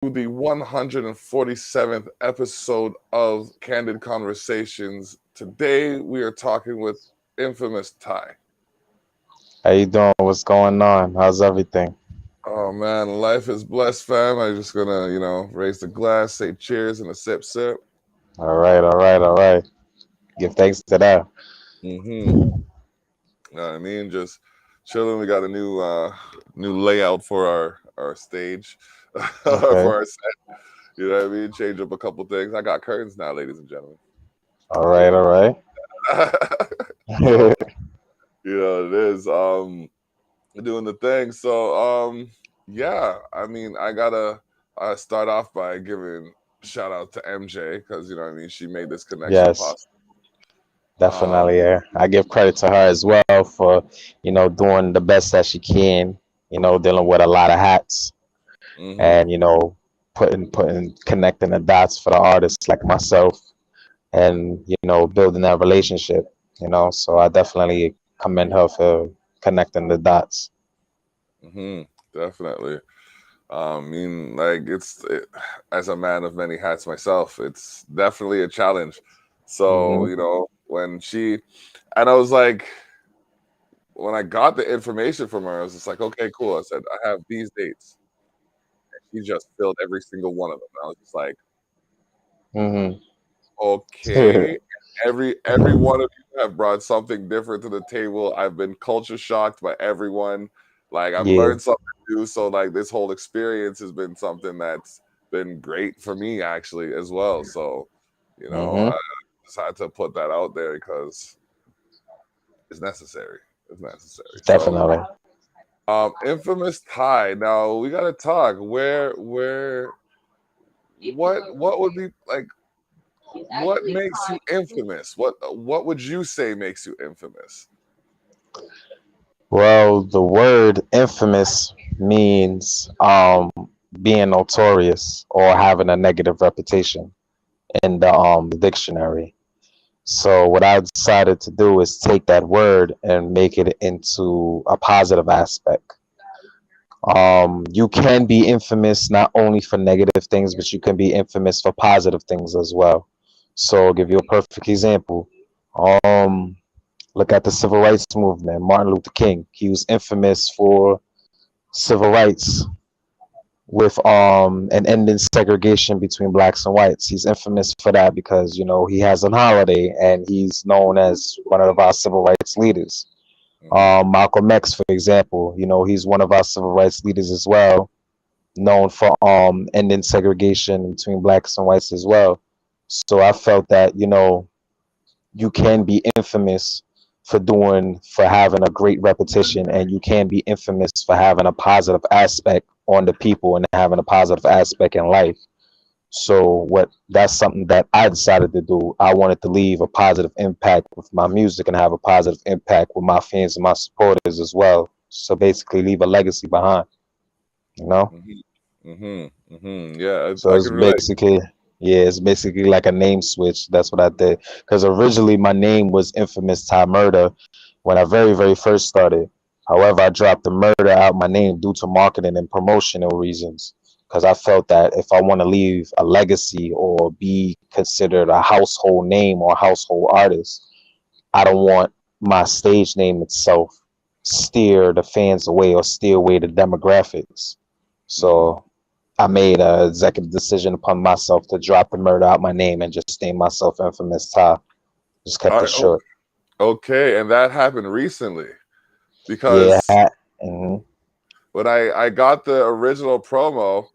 The 147th episode of Candid Conversations. Today we are talking with infamous Ty. How you doing? What's going on? How's everything? Oh man, life is blessed, fam. I'm just gonna, raise the glass, say cheers, and a sip, sip. All right, all right, all right. Give thanks to that. Mm-hmm. You know what I mean? Just chilling. We got a new layout for our stage, Okay. for our set. You know what I mean? Change up a couple things. I got curtains now, ladies and gentlemen. All right, all right. So it is. Doing the thing. So yeah, I mean I gotta start off by giving shout out to MJ because you know what I mean she made this connection Yes, possible. definitely. Um Yeah, I give credit to her as well for doing the best that she can. Dealing with a lot of hats hmm and putting connecting the dots for the artists like myself, and building that relationship. So I definitely commend her for connecting the dots. hmm definitely. I mean like as a man of many hats myself, it's definitely a challenge. So, Hmm. when she and I was like when I got the information from her, I was just like, okay, cool. I said, I have these dates. She just filled every single one of them. I was just like, Hmm. okay. Every one of you have brought something different to the table. I've been culture shocked by everyone. Like I've Yeah. learned something new. So like this whole experience has been something that's been great for me actually as well. So, Hmm. I just had to put that out there because it's necessary. It's necessary. So Definitely. infamous tie. Now we gotta talk. Where what would be like what makes you infamous? What would you say makes you infamous? Well, the word infamous means being notorious or having a negative reputation in the dictionary. So what I decided to do is take that word and make it into a positive aspect. You can be infamous not only for negative things, but you can be infamous for positive things as well. So I'll give you a perfect example. Um, Look at the civil rights movement. Martin Luther King. He was infamous for civil rights with and ending segregation between blacks and whites. He's infamous for that because he has a holiday and he's known as one of our civil rights leaders. hmm Malcolm X, for example, he's one of our civil rights leaders as well, known for ending segregation between blacks and whites as well. So I felt that you can be infamous for having a great repetition, and you can be infamous for having a positive aspect on the people and having a positive aspect in life. So what that's something that I decided to do. I wanted to leave a positive impact with my music and have a positive impact with my fans and my supporters as well. So basically leave a legacy behind, you know? hmm Yeah, So I it's can relate. basically, yeah, it's basically like a name switch. That's what I did. Because originally my name was Infamous Ty Murder when I very, very first started. However, I dropped the murder out my name due to marketing and promotional reasons. Because I felt that if I want to leave a legacy or be considered a household name or household artist, I don't want my stage name itself steer the fans away or steer away the demographics. hmm So I made an executive decision upon myself to drop the murder out my name and just name myself Infamous Ty. Just kept it short. Okay, and that happened recently Yeah. because Hmm. when I got the original promo,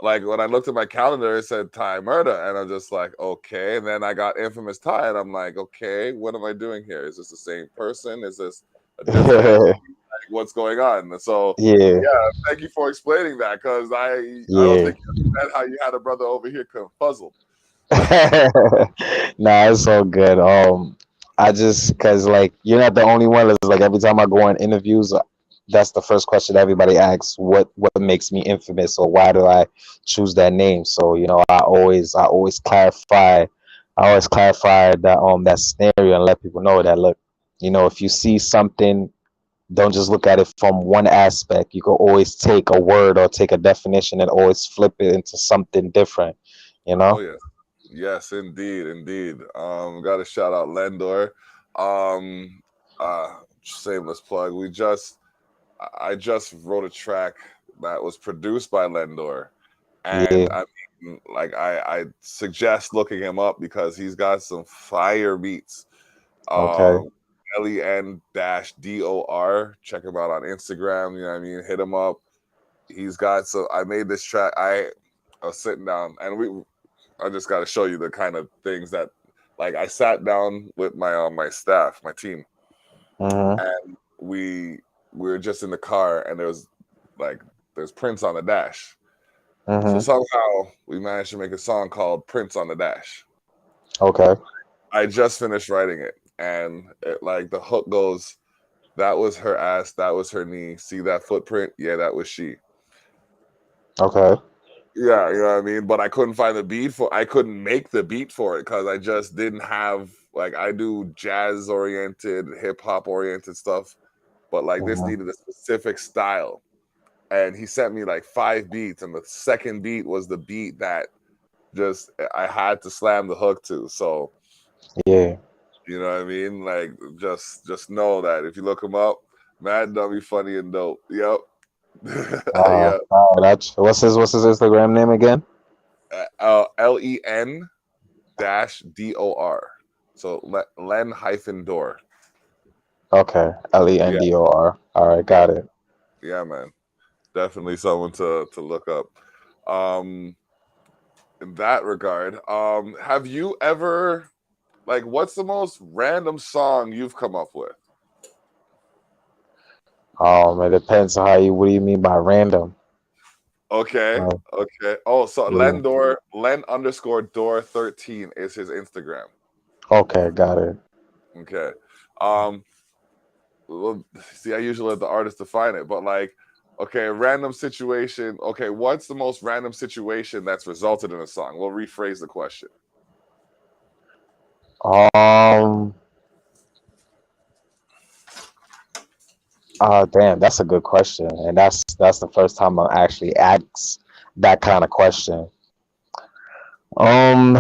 like when I looked at my calendar, it said Ty Murder, and I'm just like, okay. And then I got Infamous Ty, and I'm like, okay, what am I doing here? Is this the same person? Is this a different entity? Like, what's going on? And so, Yeah. yeah, thank you for explaining that because I don't Yeah. think you understand how you had a brother over here confuzzled. Nah, it's all good. I just cause like you're not the only one. It's like every time I go on interviews, that's the first question everybody asks. What makes me infamous, or why do I choose that name? So I always clarify. I always clarify that scenario and let people know that look, if you see something Don't just look at it from one aspect. You can always take a word or take a definition and always flip it into something different, you Oh know? yes, yes, indeed, indeed. Got to shout out Lendor. Um, Shameless plug. I just wrote a track that was produced by Lendor, Yeah, and I mean, like I suggest looking him up because he's got some fire beats. okay. Um, LEN-DOR. Check him out on Instagram. You know what I mean? Hit him up. He's got so I made this track. I was sitting down and I just got to show you the kind of things that like I sat down with my staff, my team, Mm-hmm. and we were just in the car and like there's Prince on the dash. So Mm-hmm. somehow we managed to make a song called Prince on the Dash. Okay. I just finished writing it and like the hook goes, that was her ass, that was her knee. See that footprint? Yeah, that was she. Okay. Yeah, you know what I mean? But I couldn't make the beat for it because I just didn't have like I do jazz oriented, hip hop oriented stuff, but like this Mm-hmm. needed a specific style. And he sent me like 5 beats, and the second beat was the beat that just I had to slam the hook to. So Yeah. you know what I mean? Like just know that if you look him up, Mad Dummy Funny and Dope. Yep. Yeah. That's what's his Instagram name again? LEN-DOR. So Len hyphen door. Okay. Yeah, Lendor. All right, yeah, got it. yeah, man. Definitely someone to look up. Um, in that regard, have you ever like what's the most random song you've come up with? It depends on what do you mean by random? Okay, Uh, okay. Oh, so yeah. Len_door 13 is his Instagram. Okay, got it. Okay. Um, well, see, I usually let the artist define it, but like, okay, random situation. Okay, what's the most random situation that's resulted in a song? We'll rephrase the question. Um, Damn, that's a good question, and that's the first time I actually asked that kind of question. Um,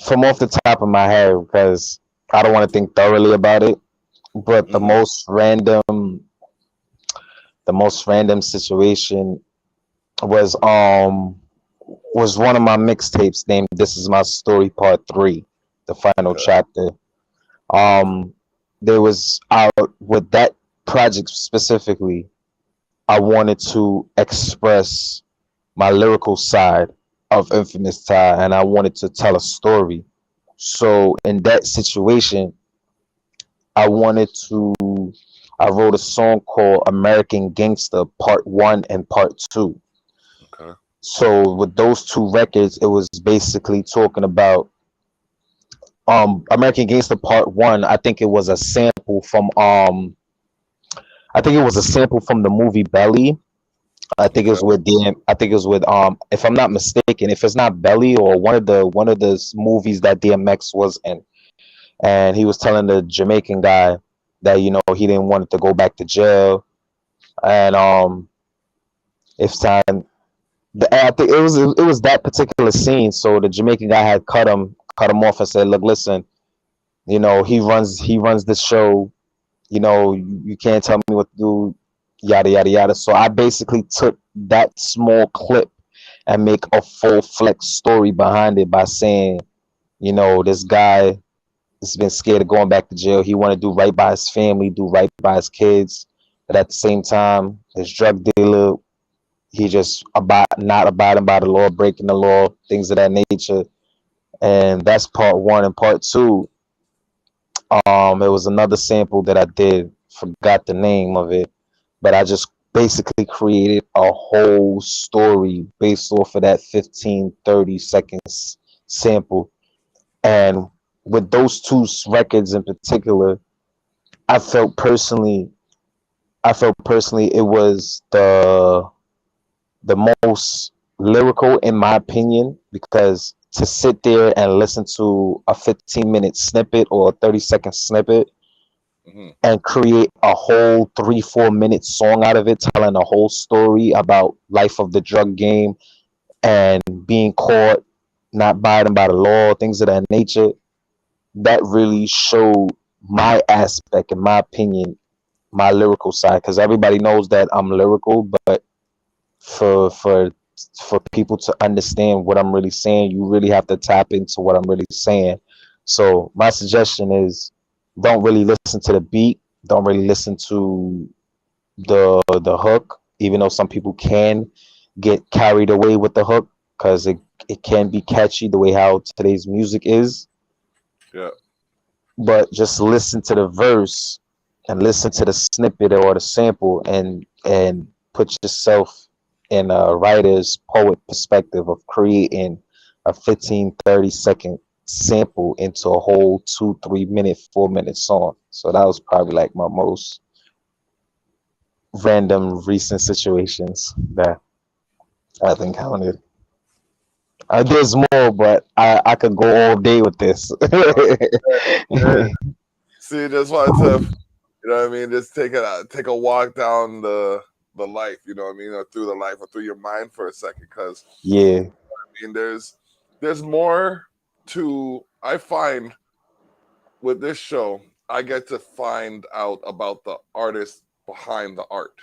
from off the top of my head, because I don't want to think thoroughly about it, but Mm-hmm. the most random situation was was one of my mixtapes named "This Is My Story Part 3," the final Okay. chapter. Um, there was with that project specifically, I wanted to express my lyrical side of Infamous Ty, and I wanted to tell a story. So in that situation, I wanted to. I wrote a song called "American Gangster" Part One and Part Two. Okay. So with those two records, it was basically talking about American Gangster Part One. I think it was a sample from the movie Belly. Okay. I think it was with if I'm not mistaken, if it's not Belly or one of the movies that DMX was in, and he was telling the Jamaican guy that he didn't want to go back to jail, and if time I think it was that particular scene. So the Jamaican guy had cut him off and said, "Look, listen, he runs the show. You can't tell me what to do, yada yada yada." So I basically took that small clip and make a full flex story behind it by saying, this guy has been scared of going back to jail. He want to do right by his family, do right by his kids, but at the same time, his drug dealer, he just not abiding by the law, breaking the law, things of that nature. And that's part one. And part two, it was another sample that I did, forgot the name of it, but I just basically created a whole story based off of that 15-30 seconds sample. And with those two records in particular, I felt personally, it was the most lyrical in my opinion, because to sit there and listen to a 15-minute snippet or a 30-second snippet Hmm. and create a whole 3 4 minute song out of it, telling a whole story about life of the drug game and being caught, not abiding by the law, things of that nature. That really showed my aspect, in my opinion, my lyrical side, because everybody knows that I'm lyrical, but for for for people to understand what I'm really saying, you really have to tap into what I'm really saying. So my suggestion is, don't really listen to the beat, don't really listen to the hook, even though some people can get carried away with the hook because it can be catchy the way how today's music is. Yeah. But just listen to the verse and listen to the snippet or the sample, and put yourself in a writer's poet perspective of creating a 15 30 second sample into a whole 2 3 minute 4 minute song. So that was probably like my most random recent situations that I've encountered. There's more, but I could go all day with this. Uh, yeah. See, just wanted to, you know what I mean, just take a walk down the life, you know what I mean, or through the life or through your mind for a second, because Yeah. I mean, there's more to. I find with this show, I get to find out about the artist behind the art.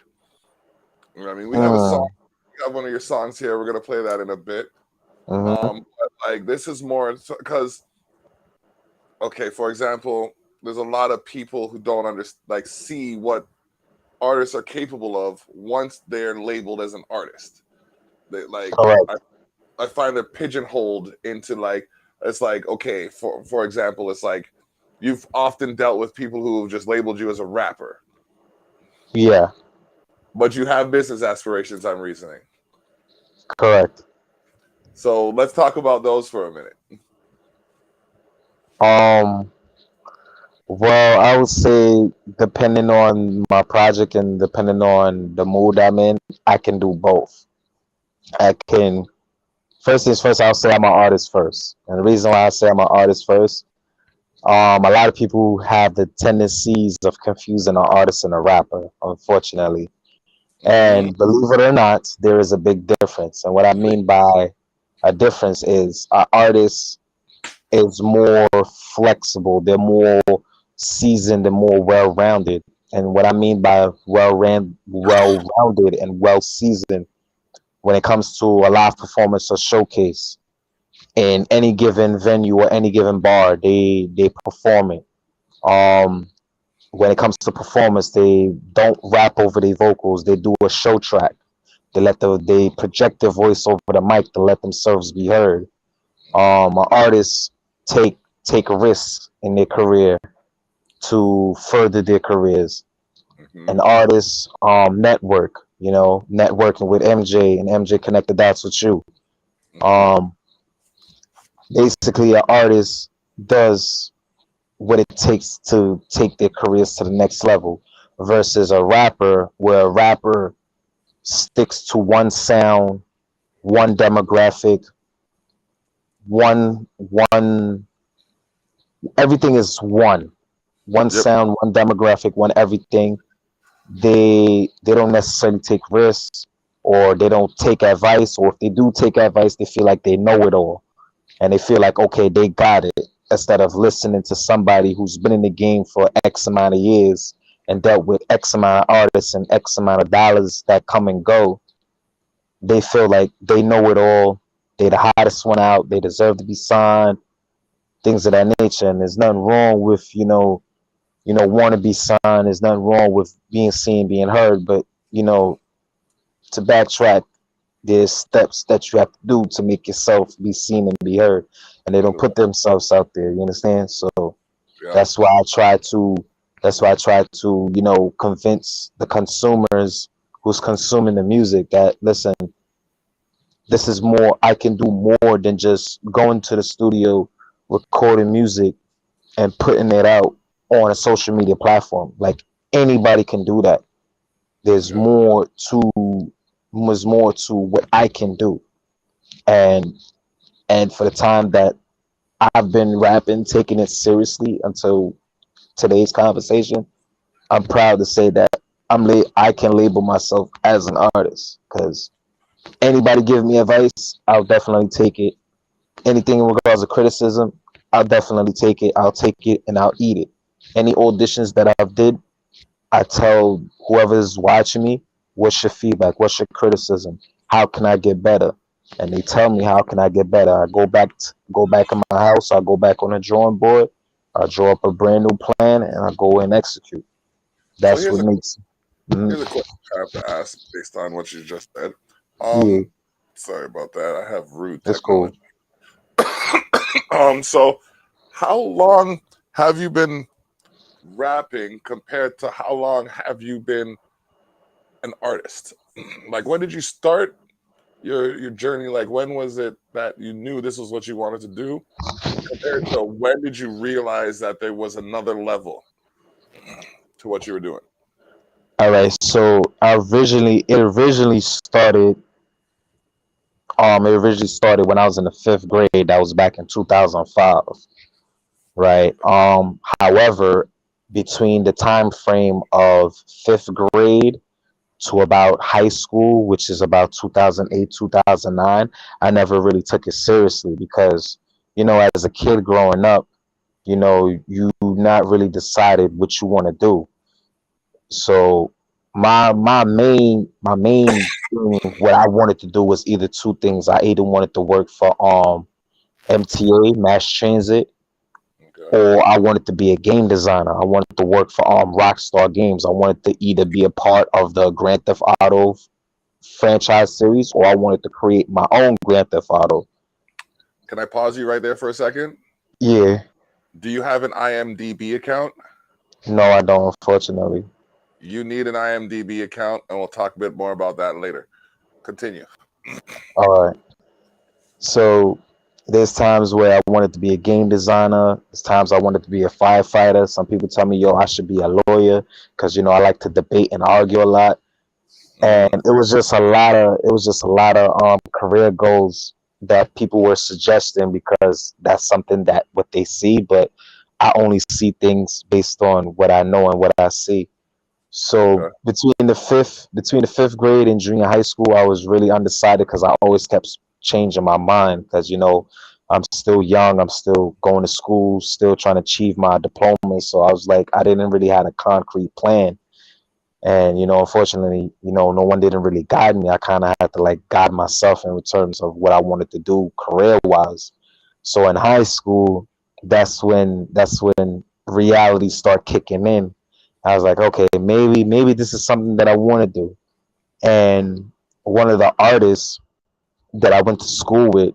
You know what I mean? We have a song. Mm, We have one of your songs here. We're gonna play that in a bit. mm-hmm. But like this is more because okay, for example, there's a lot of people who don't understand, like, see what artists are capable of once they're labeled as an artist. They like I, Correct. I find they're pigeonholed into like it's like okay, for example, it's like you've often dealt with people who have just labeled you as a rapper, Yeah. but you have business aspirations. I'm reasoning. Correct. So let's talk about those for a minute. Um, well, I would say depending on my project and depending on the mood I'm in, I can do both. I can first things first, I'll say I'm an artist first. And the reason why I say I'm an artist first, a lot of people have the tendencies of confusing an artist and a rapper, unfortunately. Mm-hmm. And believe it or not, there is a big difference. And what I mean by a difference is an artist is more flexible. They're more seasoned and more well-rounded. And what I mean by well-rounded and well-seasoned, when it comes to a live performance or showcase in any given venue or any given bar, they perform it. Um, when it comes to performance, they don't rap over their vocals. They do a show track. They project their voice over the mic to let themselves be heard. Artists take take risks in their career to further their careers. Mm-hmm. An artist network, networking with MJ, and MJ connect the dots with you. Mm-hmm. Um, Basically, an artist does what it takes to take their careers to the next level, versus a rapper, where a rapper sticks to one sound, one demographic, one everything is one Yep. sound, one demographic, one everything. They don't necessarily take risks, or they don't take advice, or if they do take advice, they feel like they know it all, and they feel like okay, they got it, instead of listening to somebody who's been in the game for X amount of years and dealt with X amount of artists and X amount of dollars that come and go. They feel like they know it all. They the hottest one out. They deserve to be signed. Things of that nature. And there's nothing wrong with want to be signed. There's nothing wrong with being seen, being heard. But to backtrack, there's steps that you have to do to make yourself be seen and be heard. And they don't put themselves out there. You understand? So Yeah. that's why I try to. That's why I try to, convince the consumers who's consuming the music that listen, this is more. I can do more than just going to the studio, recording music, and putting it out on a social media platform. Like anybody can do that. There's Yeah. more to there's more to what I can do. And for the time that I've been rapping, taking it seriously until today's conversation, I'm proud to say that I can label myself as an artist because anybody give me advice, I'll definitely take it. Anything in regards to criticism, I'll definitely take it. I'll take it and I'll eat it. Any auditions that I've did, I tell whoever's watching me, what's your feedback? What's your criticism? How can I get better? And they tell me how can I get better. I go back in my house. I go back on the drawing board. I draw up a brand new plan and I go and execute. So That's what makes. here's a Mhm. question I have to ask based on what you just said. Yeah, Um, Sorry about that. I have rude it's technology. cool. So how long have you been rapping compared to how long have you been an artist? Like when did you start your journey? Like when was it that you knew this was what you wanted to do compared to when did you realize that there was another level to what you were doing? All right. So it originally started. It originally started when I was in the fifth grade. That was back in 2005. Right. However, between the time frame of fifth grade to about high school, which is about 2008, 2009, I never really took it seriously because, as a kid growing up, you not really decided what you want to do. So my main thing, what I wanted to do was either two things. I either wanted to work for MTA, Mass Transit, Okay. or I wanted to be a game designer. I wanted to work for Rockstar Games. I wanted to either be a part of the Grand Theft Auto franchise series, or I wanted to create my own Grand Theft Auto. Can I pause you right there for a second? Yeah, Do you have an IMDb account? no, I don't, unfortunately. You need an IMDb account, and we'll talk a bit more about that later. Continue. All right. So there's times where I wanted to be a game designer. There's times I wanted to be a firefighter. Some people tell me, yo, I should be a lawyer because I like to debate and argue a lot. And Hmm. it was just a lot of career goals that people were suggesting because that's something that what they see, but I only see things based on what I know and what I see. So Okay. between the fifth grade and junior high school, I was really undecided because I always kept changing my mind because I'm still young, I'm still going to school, still trying to achieve my diploma. So I was like, I didn't really have a concrete plan, and unfortunately, no one didn't really guide me. I kind of had to like guide myself in terms of what I wanted to do career wise. So in high school, that's when reality start kicking in. I was like, okay, maybe this is something that I want to do. And one of the artists that I went to school with,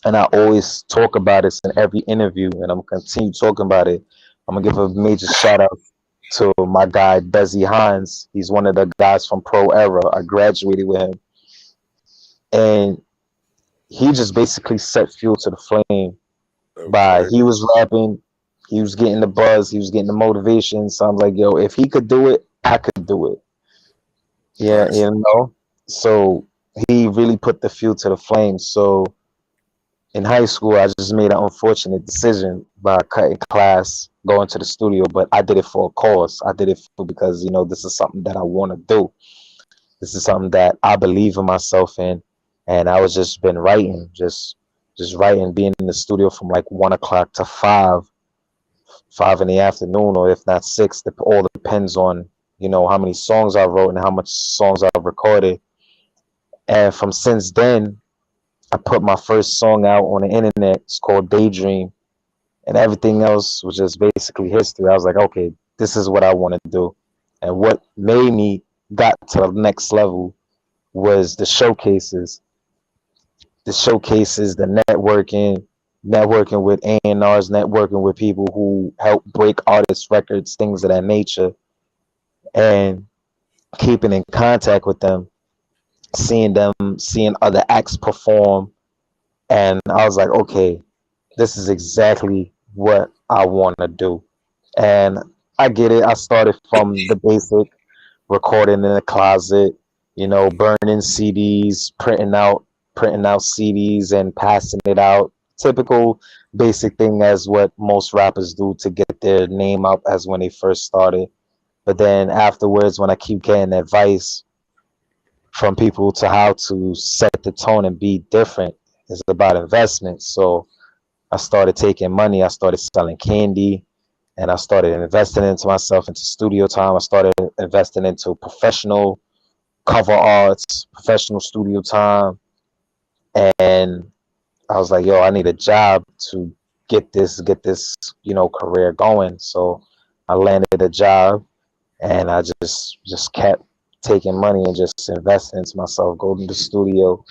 and I always talk about it in every interview, and I'm gonna continue talking about it. I'm gonna give a major shout out to my guy Desi Hines. He's one of the guys from Pro Era. I graduated with him, and he just basically set fuel to the flame by Okay. he was rapping, he was getting the buzz, he was getting the motivation. So I'm like, yo, if he could do it, I could do it. Yeah, Nice. So he really put the fuel to the flame. So in high school, I just made an unfortunate decision by cutting class, going to the studio, but I did it for a cause. I did it because this is something that I want to do. This is something that I believe in myself in, and I was just been writing, just writing, being in the studio from like 1 o'clock to five in the afternoon, or if not six. It all depends on how many songs I wrote and how much songs I've recorded. And from since then, I put my first song out on the internet. It's called Daydream, and everything else was just basically history. I was like, okay, this is what I want to do. And what made me got to the next level was the networking with A&Rs, networking with people who help break artists' records, things of that nature, and keeping in contact with them, seeing other acts perform, and I was like, okay, this is exactly what I want to do. And I get it. I started from the basic recording in the closet, burning CDs, printing out CDs and passing it out. Typical basic thing as what most rappers do to get their name out as when they first started. But then afterwards, when I keep getting advice from people to how to set the tone and be different, it's about investment. So I started taking money. I started selling candy, and I started investing into myself, into studio time. I started investing into professional cover arts, professional studio time, and I was like, yo, I need a job to get this, career going. So I landed a job, and I just kept taking money and just investing into myself, going to the studio,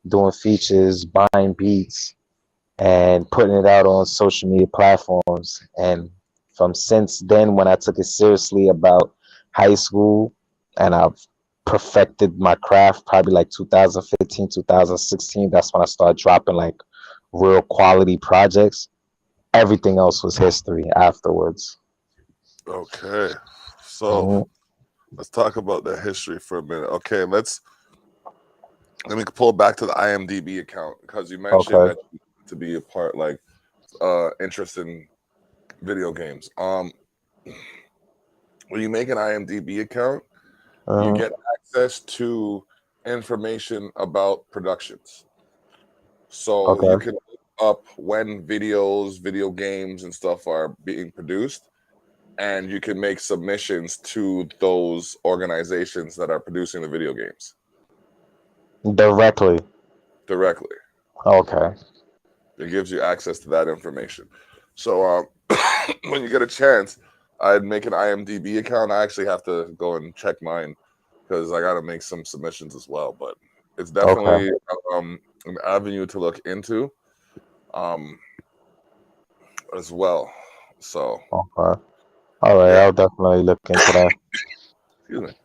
doing features, buying beats, and putting it out on social media platforms. And from since then, when I took it seriously about high school, and I've perfected my craft, probably like 2015, 2016, that's when I started dropping like real quality projects. Everything else was history afterwards. Okay, so Mhm. let's talk about the history for a minute. Okay, let me pull back to the IMDb account because you mentioned Okay. that to be a part like interest in video games. When you make an IMDb account, you Mhm. get access to information about productions. So you Okay. can look up when videos, video games, and stuff are being produced, and you can make submissions to those organizations that are producing the video games Directly. directly. Okay. It gives you access to that information. So when you get a chance, I'd make an IMDb account. I actually have to go and check mine because I got to make some submissions as well. But it's Okay. definitely an avenue to look into um, as well. So Okay. All right. yeah, I'll definitely look into that. excuse me.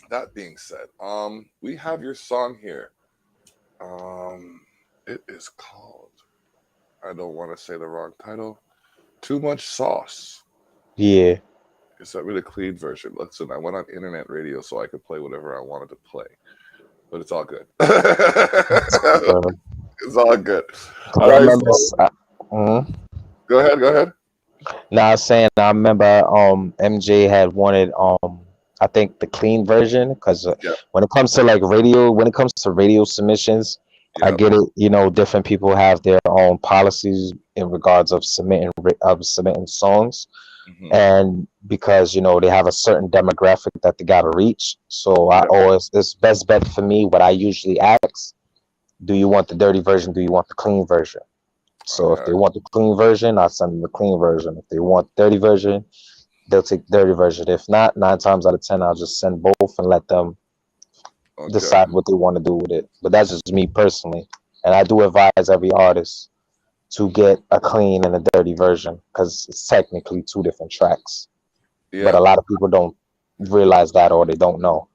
That being said, we have your song here. Um, it is called. I don't want to say the wrong title. Too much sauce. Yeah. It's a really clean version. Listen, I went on internet radio so I could play whatever I wanted to play, but it's all good. Because It's all good. I All right, remember. so Mhm. go ahead, go ahead. Now, I was saying, I remember MJ had wanted I think the clean version, because Yeah, when it comes to radio submissions, I yeah, get it. Different people have their own policies in regards of submitting songs, hmm and because they have a certain demographic that they gotta reach. So I yeah. always it's best bet for me. What I usually ask: do you want the dirty version? Do you want the clean version? So if Uh, they want the clean version, I'll send them the clean version. If they want the dirty version, they'll take the dirty version. If not, 9 times out of 10, I'll just send both and let them okay. decide what they want to do with it. But that's just me personally. And I do advise every artist to get a clean and a dirty version because it's technically two different tracks. But Yeah, a lot of people don't realize that, or they don't know.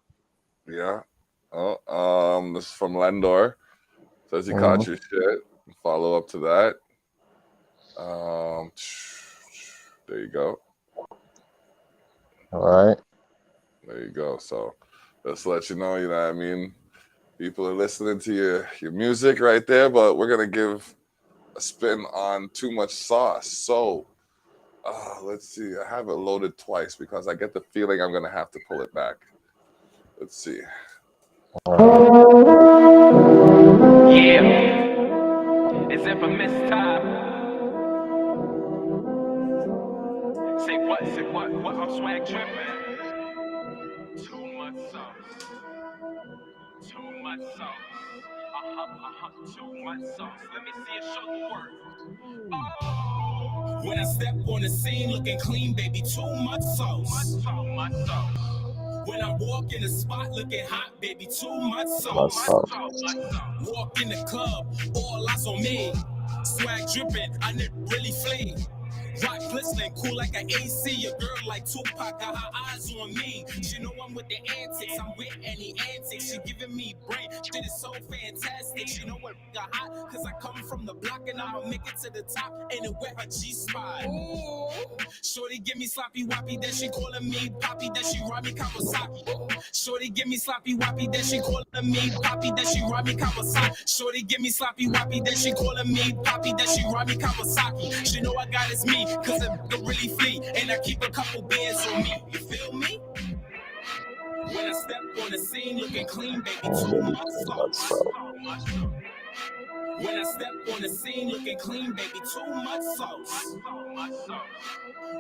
yeah. Oh, this is from Lendor. Says he caught Mhm. your shit. Follow up to that. Um, there you go. All right. There you go. So just to let you know what I mean? People are listening to your music right there, but we're gonna give a spin on too much sauce. So let's see. I have it loaded twice because I get the feeling I'm gonna have to pull it back. Let's see. All right. Yeah, it's infamous time. Say what? I'm swag tripping. Too much sauce. Too much sauce. Too much sauce. Let me see it show the work. Oh. When I step on the scene looking clean, baby, too much sauce. Too much sauce. When I walk in the spot looking hot, baby, too much sauce. Myself. Too much sauce. Walk in the club, all eyes on me. Swag dripping, I never really flee. Rock glistening, cool like an AC. A girl like Tupac got her eyes on me. She know I'm with the antics, I'm with any antics. She giving me brain, shit is so fantastic. She know what got hot, cause I come from the block and I'ma make it to the top. And it where her G-spot. Shorty give me sloppy woppy, then she calling me Poppy, then she ride me Kawasaki. Shorty give me sloppy woppy, then she calling me Poppy, then she ride me Kawasaki. Shorty give me sloppy woppy, then she calling me Poppy, then she ride me Kawasaki. She know I got it's me. me, cause it could really flee. And I keep a couple bands on me, you feel me? When I step on the scene looking clean, baby, too much sauce. When I step on the scene looking clean, baby, too much sauce.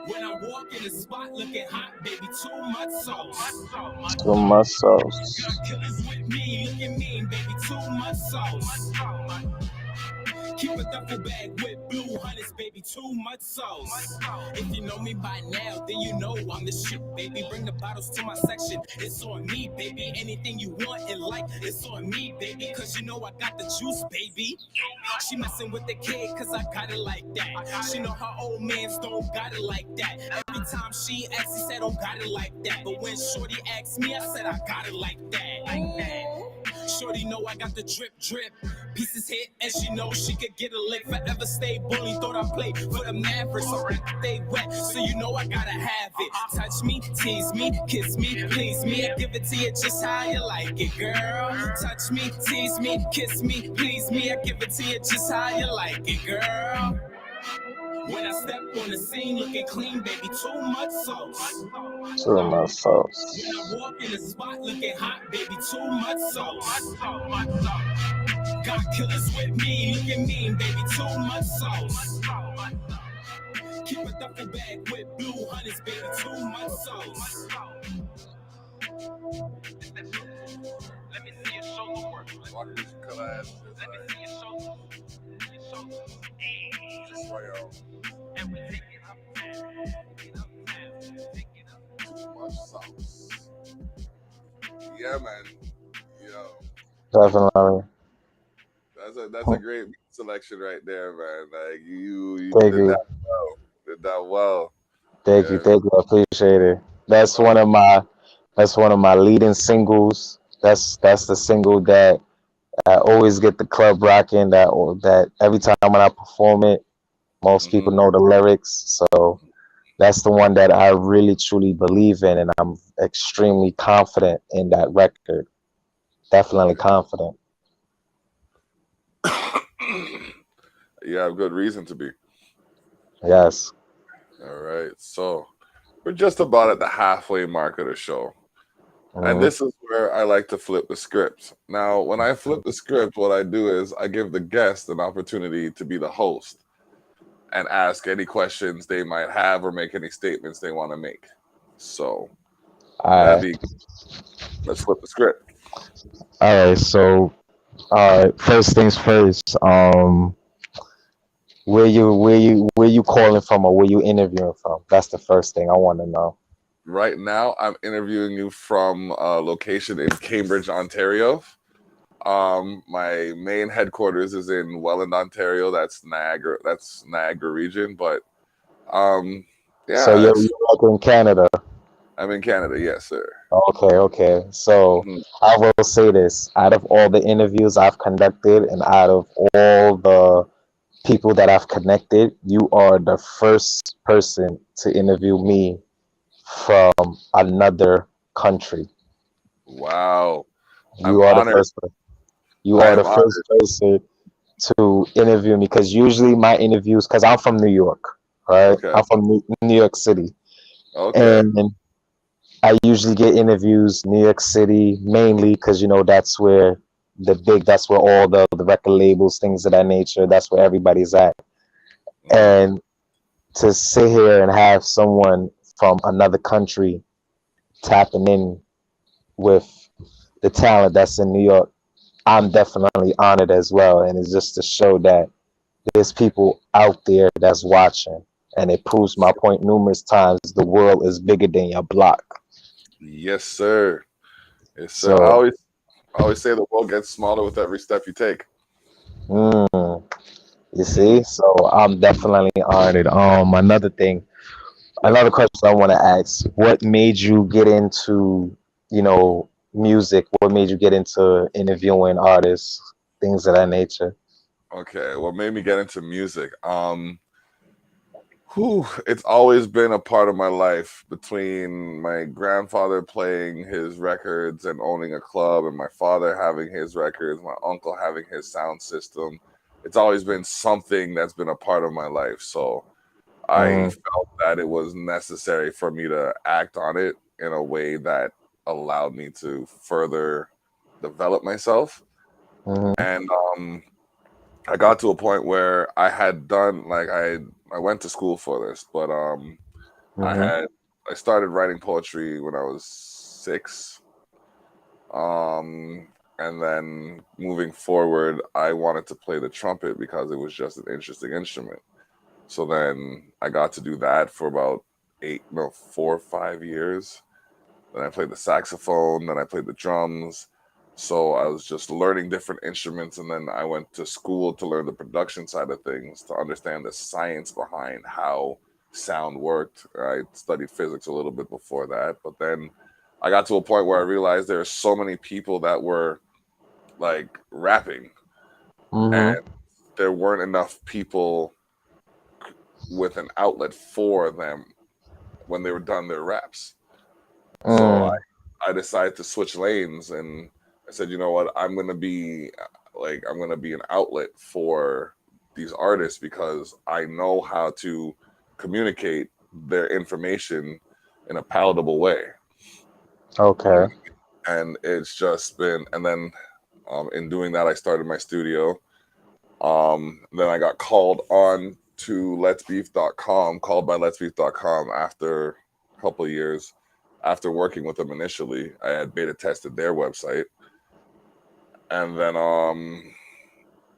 When I walk in the spot looking hot, baby, too much sauce. Too much sauce. Got killers with me, looking mean, baby, too much sauce. Keep a duffel bag with blue hunters, baby, too much sauce. If you know me by now, then you know I'm the shit, baby. Bring the bottles to my section, it's on me, baby. Anything you want in life, it's on me, baby. Cause you know I got the juice, baby. She messing with the kid, cause I got it like that. She know her old mans don't got it like that. Every time she asks, he said, don't got it like that. But when Shorty asked me, I said, I got it like that. Shorty know I got the drip drip. Pieces hit and she knows she could get a lick. Forever stay bully, thought I played for the Mavericks. So they wet, so you know I gotta have it. Touch me, tease me, kiss me, please me. I give it to you just how you like it, girl. Touch me, tease me, kiss me, please me. I give it to you just how you like it, girl. When I step on the scene looking clean, baby, too much sauce. Too much sauce. When I walk in the spot looking hot, baby, too much sauce. Got killers with me, looking mean, baby, too much sauce. Keep a duffel bag with blue hunters, baby, too much sauce. Let me see your shoulder work. Walk with your class. Let me see your shoulder. Just right on. And we take it up, take it up. Too much sauce. Yeah, man. Yo, Definitely. that's a great selection right there, man. Like you Thank did you. that well. Did that well. Thank you. Thank you. I appreciate it. That's one of my leading singles. That's the single that I always get the club rocking. That every time when I perform it, most people know the lyrics. So that's the one that I really truly believe in, and I'm extremely confident in that record. Definitely confident. You have good reason to be. Yes. All right. So we're just about at the halfway mark of the show. And Mhm. this is where I like to flip the script. Now, when I flip the script, what I do is I give the guest an opportunity to be the host and ask any questions they might have or make any statements they want to make. So, All right. let's flip the script. All right. So, first things first. Where you calling from, or where you interviewing from? That's the first thing I want to know. Right now, I'm interviewing you from a location in Cambridge, Ontario. My main headquarters is in Welland, Ontario. That's Niagara region. But So yeah, you're like in Canada. I'm in Canada. Yes, sir. Okay. So Mhm. I will say this: out of all the interviews I've conducted, and out of all the people that I've connected, you are the first person to interview me from another country. Wow, I'm You are the honored. first. You I are the am first honored. person to interview me, because usually my interviews, because I'm from New York, right? Okay. I'm from New York City, Okay. and I usually get interviews New York City mainly because that's where that's where all the record labels, things of that nature, that's where everybody's at. Mhm. And to sit here and have someone from another country tapping in with the talent that's in New York, I'm definitely honored as well. And it's just to show that there's people out there that's watching. And it proves my point numerous times: the world is bigger than your block. Yes, sir. Yes, sir. So, I always say the world gets smaller with every step you take. mm, you Mhm. see, so I'm definitely honored. Yep. Another question I want to ask: what made you get into, music? What made you get into interviewing artists, things of that nature? Okay. What made me get into music? It's always been a part of my life, between my grandfather playing his records and owning a club, and my father having his records, my uncle having his sound system. It's always been something that's been a part of my life. So I Mhm. felt that it was necessary for me to act on it in a way that allowed me to further develop myself. Mhm. And I got to a point where I had done like I went to school for this, but I Mhm. had I started writing poetry when I was 6. And then moving forward, I wanted to play the trumpet because it was just an interesting instrument. So then I got to do that for about 4 or 5 years. Then I played the saxophone, then I played the drums. So I was just learning different instruments, and then I went to school to learn the production side of things, to understand the science behind how sound worked. I studied physics a little bit before that, but then I got to a point where I realized there are so many people that were like rapping, and Mhm. there weren't enough people with an outlet for them when they were done their raps. So Mm. I decided to switch lanes, and I said, you know what, I'm gonna be an outlet for these artists because I know how to communicate their information in a palatable way. You Okay. know, and it's just been, and then in doing that, I started my studio. Then I got called on to letsbeef.com, called by letsbeef.com after a couple of years. After working with them initially, I had beta tested their website, and then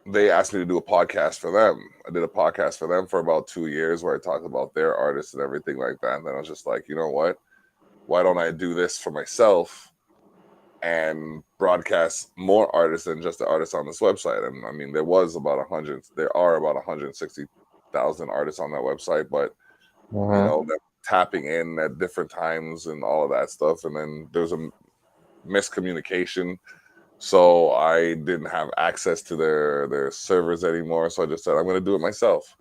they asked me to do a podcast for them. I did a podcast for them for about 2 years where I talked about their artists and everything like that. And then I was just like, you know what? Why don't I do this for myself and broadcast more artists than just the artists on this website? And I mean, there are about 160,000 artists on that website, but Mhm. they're tapping in at different times and all of that stuff. And then there's a miscommunication. So I didn't have access to their servers anymore. So I just said, I'm going to do it myself.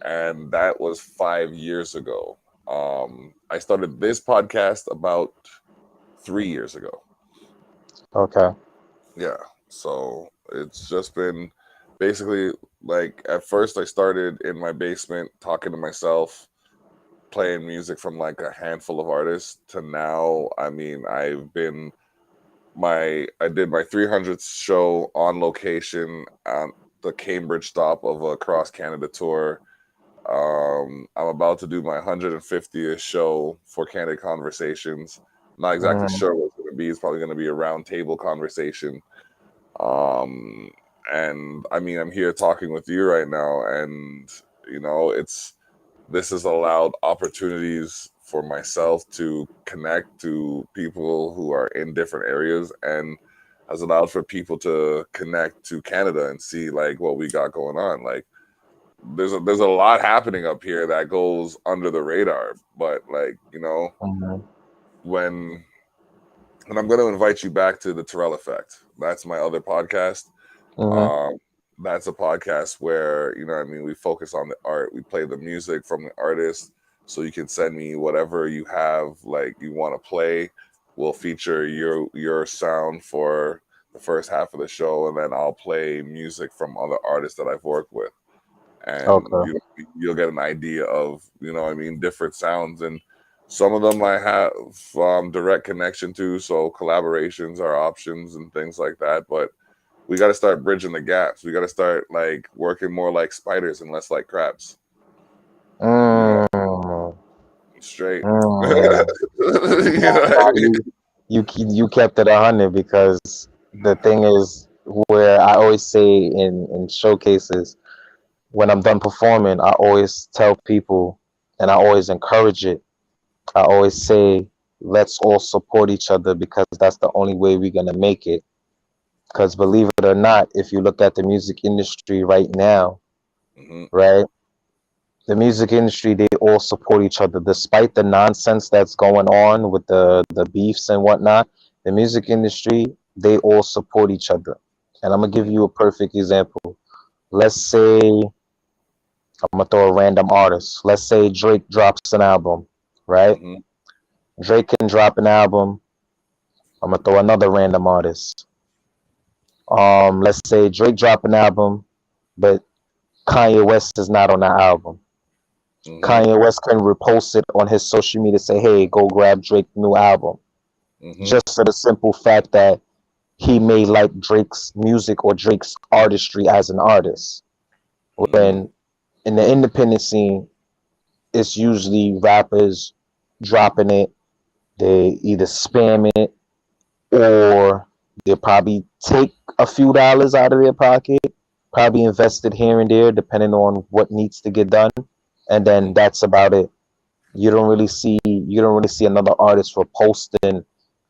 And that was 5 years ago. I started this podcast about 3 years ago. Okay. Yeah. So it's just been basically like at first I started in my basement talking to myself, playing music from like a handful of artists to now. I mean, I did my 300th show on location on the Cambridge stop of a cross Canada tour. I'm about to do my 150th show for Candid Conversations. Not exactly Mhm. sure what it's going to be. It's probably going to be a round table conversation. Um, and I mean, I'm here talking with you right now, and it's this has allowed opportunities for myself to connect to people who are in different areas, and has allowed for people to connect to Canada and see like what we got going on. Like there's a lot happening up here that goes under the radar, but like Mhm. when and I'm going to invite you back to the Terrell Effect. That's my other podcast. Mhm. Um, that's a podcast where I mean, we focus on the art. We play the music from the artist, so you can send me whatever you have, like you want to play. We'll feature your sound for the first half of the show, and then I'll play music from other artists that I've worked with, and Okay. you'll get an idea of I mean, different sounds. And some of them I have direct connection to, so collaborations are options and things like that. But we got to start bridging the gaps. We got to start like working more like spiders and less like crabs. You know, Mm. straight. Mm. You know what I Nah, mean? you kept it 100 because the thing is where I always say in showcases when I'm done performing, I always tell people and I always encourage it. I always say let's all support each other because that's the only way we're gonna make it. Because believe it or not, if you look at the music industry right now, Mm-hmm. right, the music industry, they all support each other despite the nonsense that's going on with the beefs and whatnot. The music industry, they all support each other. And I'm gonna give you a perfect example. Let's say I'm gonna throw a random artist. Let's say Drake drops an album, right? Mm-hmm. Drake can drop an album. I'm gonna throw another random artist. Let's say Drake drop an album, but Kanye West is not on the album. Kanye West can repost it on his social media, say, "Hey, go grab Drake's new album," just for the simple fact that he may like Drake's music or Drake's artistry as an artist. When in the independent scene, it's usually rappers dropping it. They either spam it or they probably take a few dollars out of their pocket, probably invest it here and there, depending on what needs to get done, and then that's about it. You don't really see another artist reposting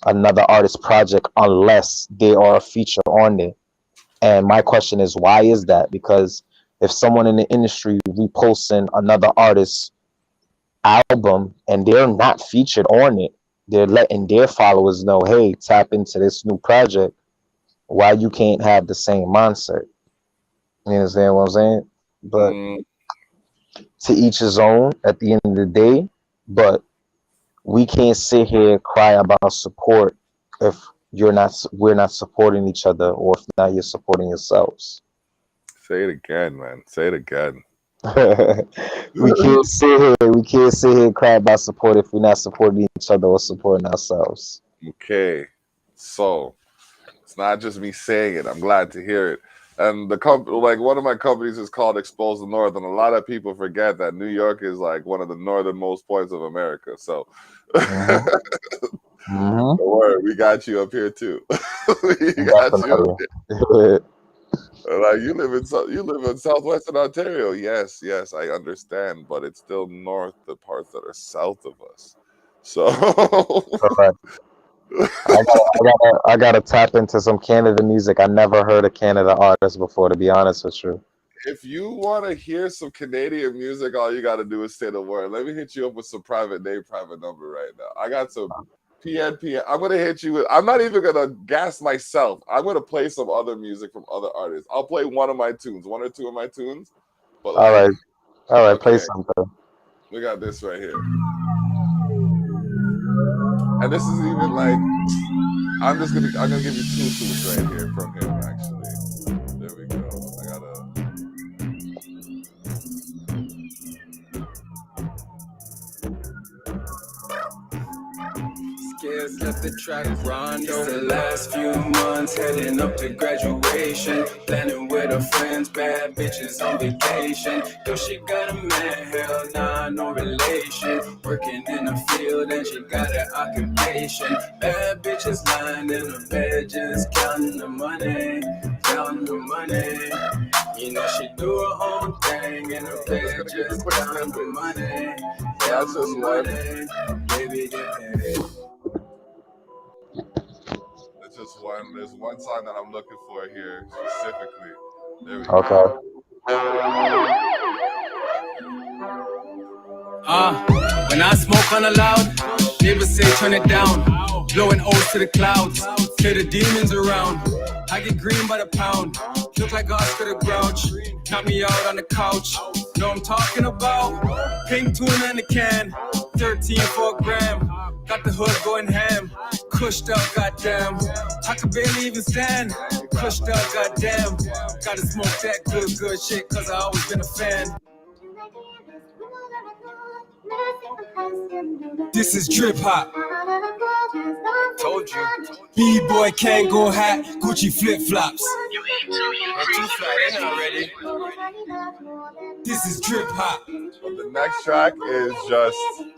another artist project unless they are a feature on it. And my question is, why is that? Because if someone in the industry reposting another artist's album and they're not featured on it, they're letting their followers know, hey, tap into this new project. Why you can't have the same mindset? You understand what I'm saying? But to each his own at the end of the day. But we can't sit here and cry about support if we're not supporting each other, or if not you're supporting yourselves. Say it again, man. Say it again. we can't sit here and cry about support if we're not supporting each other or supporting ourselves. Okay, so it's not just me saying it. I'm glad to hear it. And the company, like one of my companies, is called Expose the North, and a lot of people forget that New York is like one of the northernmost points of America. So, don't worry, we got you up here too. We got you up here. Like you live in southwestern Ontario. Yes, I understand, but it's still north, the parts that are south of us. So I gotta tap into some Canada music. I never heard of Canada artists before, to be honest with you. If you want to hear some Canadian music, all you got to do is say the word. Let me hit you up with some private number right now. I got some PNP. I'm gonna hit you with. I'm not even gonna gas myself. I'm gonna play some other music from other artists. I'll play one or two of my tunes. But all right, okay. Play something. We got this right here, and this is even like. I'm gonna give you two tunes right here from him. Actually, there we go. I gotta. Scares let the track run. It's the last few months heading up to graduation. Planning with her friends, bad bitches on vacation. Though she got a man, hell nah, no relation. Working in the field and she got an occupation. Bad bitches lying in the bed, just counting the money. Counting the money. You know she do her own thing in her bed, just counting the money. That's just money. Baby, get paid. There's one song that I'm looking for here specifically. There we go. When I smoke on a loud, neighbors say turn it down. Blowing O's to the clouds, clear the demons around. I get green by the pound, look like Oscar the Grouch. Count me out on the couch, know I'm talking about. Pink tuna in the can, 13 for a gram. Got the hood going ham, cushed up, goddamn. I could barely even stand, cushed up, goddamn. Gotta smoke that good shit, cause I always been a fan. This is drip hop. Told you. B-boy can't go hat, Gucci flip flops. This is drip hop. Well, the next track is just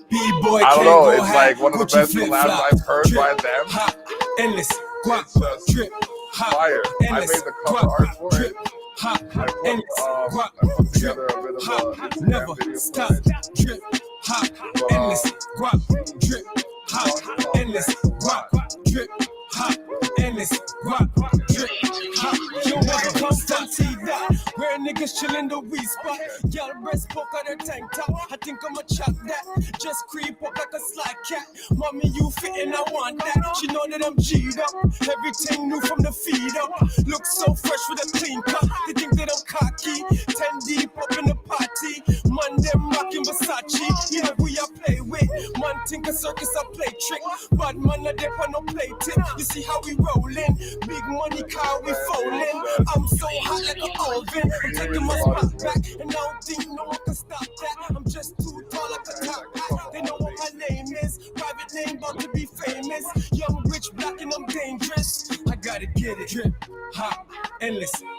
B-boy I don't know. It's hat, like one of the best collabs I've heard by them. Hop, endless, guap, drip, hop, fire. Endless, I made the cover art for it. Hop, endless, guap, I put together a bit of hop, a never video stop, drip, hop, endless, guap, drip, hop, endless, guap, drip, hop, endless, guap, drip, hop. You never come stop, see that. Where niggas chillin' the weed spot. Y'all breast poke out her tank top. I think I'ma chop that. Just creep up like a sly cat. Mommy, you fittin', I want that. She know that I'm G'd up. Everything new from the feed up. Look so fresh with a clean cut. They think that I'm cocky. 10 deep up in the party. Man, them rockin' Versace. Yeah, we a play with. Man, think a circus, I play trick. Bad man, a dip, I no play tip. You see how we rollin'. Big money car, we foldin'. I'm so hot like an oven. I'm taking my spot back, and I don't think no one can stop that. I'm just too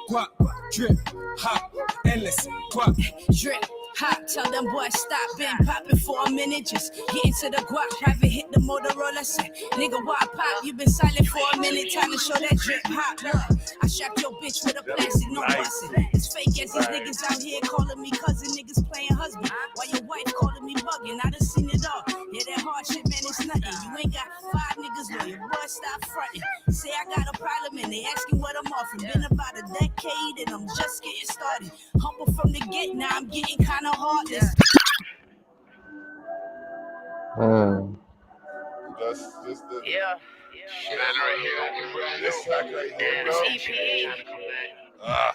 Guap, drip, hop, endless, guap. Drip, hop, tell them boys stop, been popping for a minute, just get into the guap, private hit the Motorola, say, nigga, why pop, you been silent for a minute, time to show that drip, hop, look, I shot your bitch with a plastic, no bustin', it's fake as these niggas out here calling me cousin, niggas playing husband, while your wife calling me bugging, I done seen it all, yeah, that hard shit, man, it's nothing, you ain't got 5 niggas, no, your boy stop frontin', say I got a problem, and they asking what I'm offering, been about a decade, and I'm just getting started, humble from the get, now I'm getting kinda heartless. Just the this track right here, bro.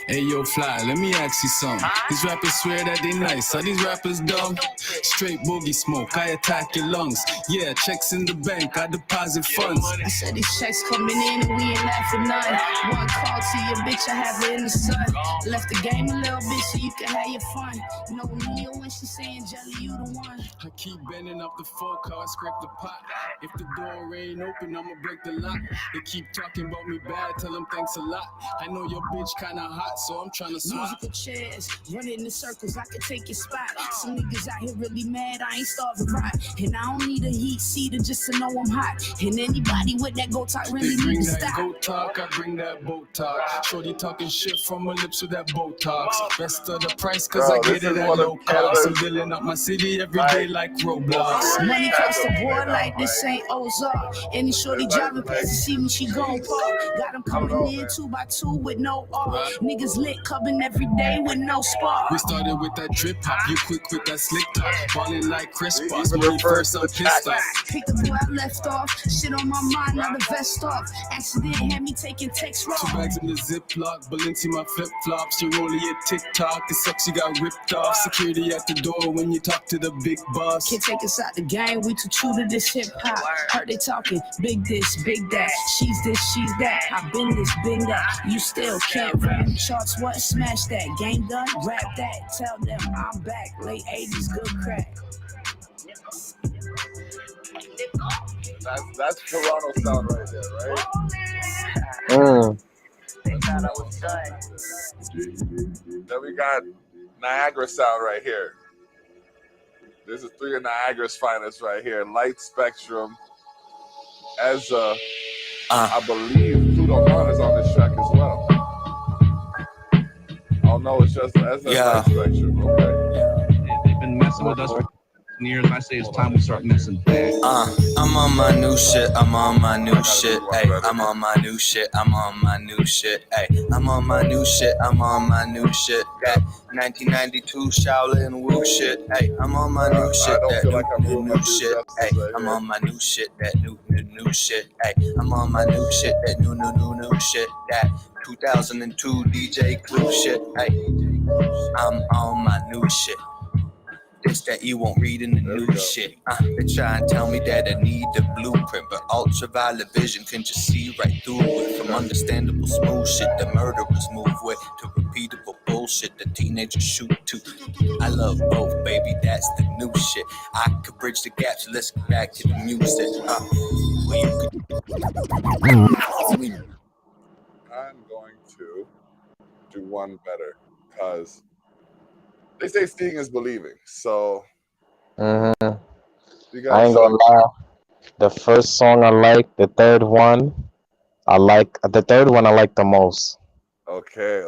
Hey yo, fly, let me ask you something. These rappers swear that they nice, are these rappers dumb? Straight boogie smoke, I attack your lungs. Yeah, checks in the bank, I deposit funds. I said these checks coming in and we ain't laughing none. One call to your bitch, I have her in the sun. Left the game a little bit so you can have your fun. No Neo when she saying jelly, you the one. I keep bending up the fork, how I scrape the pot. If the door ain't open, I'ma break the lock. They keep talking about me bad, tell them thanks a lot. I know your bitch kinda hot, so I'm tryna swap. Musical chairs, running in circles, I could take your spot. Some niggas out here really mad, I ain't starving right. And I don't need a heat seater just to know I'm hot. And anybody with that go talk really They bring need to that stop. goat talk, I bring that boat talk. Shorty talking shit from her lips with that Botox. Best of the price, cause Bro, I this get it is at one of low cost. I'm Canada's- building up my city every day like Roblox. Money across the board like this ain't Ozark. Any shorty driving past to see me, she gon' park. Got them coming in 2 by 2 with no R. Niggas lit coming every day with no spark. We started with that drip hop, you quick with that slick top. Ballin' like Chris He Boss, even money refers first, to I'm the pissed track. off. Picked up where I left off. Shit on my mind, now the vest off. Accident had me taking text 2 wrong. bags in the Ziploc, Balenci my flip flops. You only a TikTok, it sucks you got ripped off. Security at the door when you talk to the big boss. Can't take us out the game, we too true to this hip hop. Heard they talking, big this, big that. She's this, she's that. I been this, been that. You still can't rap charts, what? Smash that. Game done, rap that. Tell them I'm back. Late 80s, good crack. That's Toronto sound right there, right? They thought I was done. Then we got Niagara sound right here. This is 3 of Niagara's finest right here. Light Spectrum, Ezra. I believe Pluto One is on this track as well. Oh no, it's just Ezra Light Spectrum. Okay. They've been messing with us for years. I say it's time we start messing back. I'm on my new shit, I'm on my new shit, ayy. I'm on my new shit, I'm on my new shit, ayy. I'm on my new shit, I'm on my new shit, that 1992 Shaolin Wu shit, ayy. I'm on my new shit, that new shit, ayy. I'm on my new shit, that new shit, ayy. I'm on my new shit, that new shit, that 2002 DJ Clue shit, ayy. I'm on my new shit. This that you won't read in the news shit. They try and tell me that I need the blueprint, but ultraviolet vision can just see right through it. From understandable smooth shit the murderers move with, to repeatable bullshit the teenagers shoot to. I love both, baby, that's the new shit. I could bridge the gap, so let's get back to the music. I'm going to do one better because they say seeing is believing. So you I guys ain't gonna lie. The first song I like, the third one I like the most. Okay.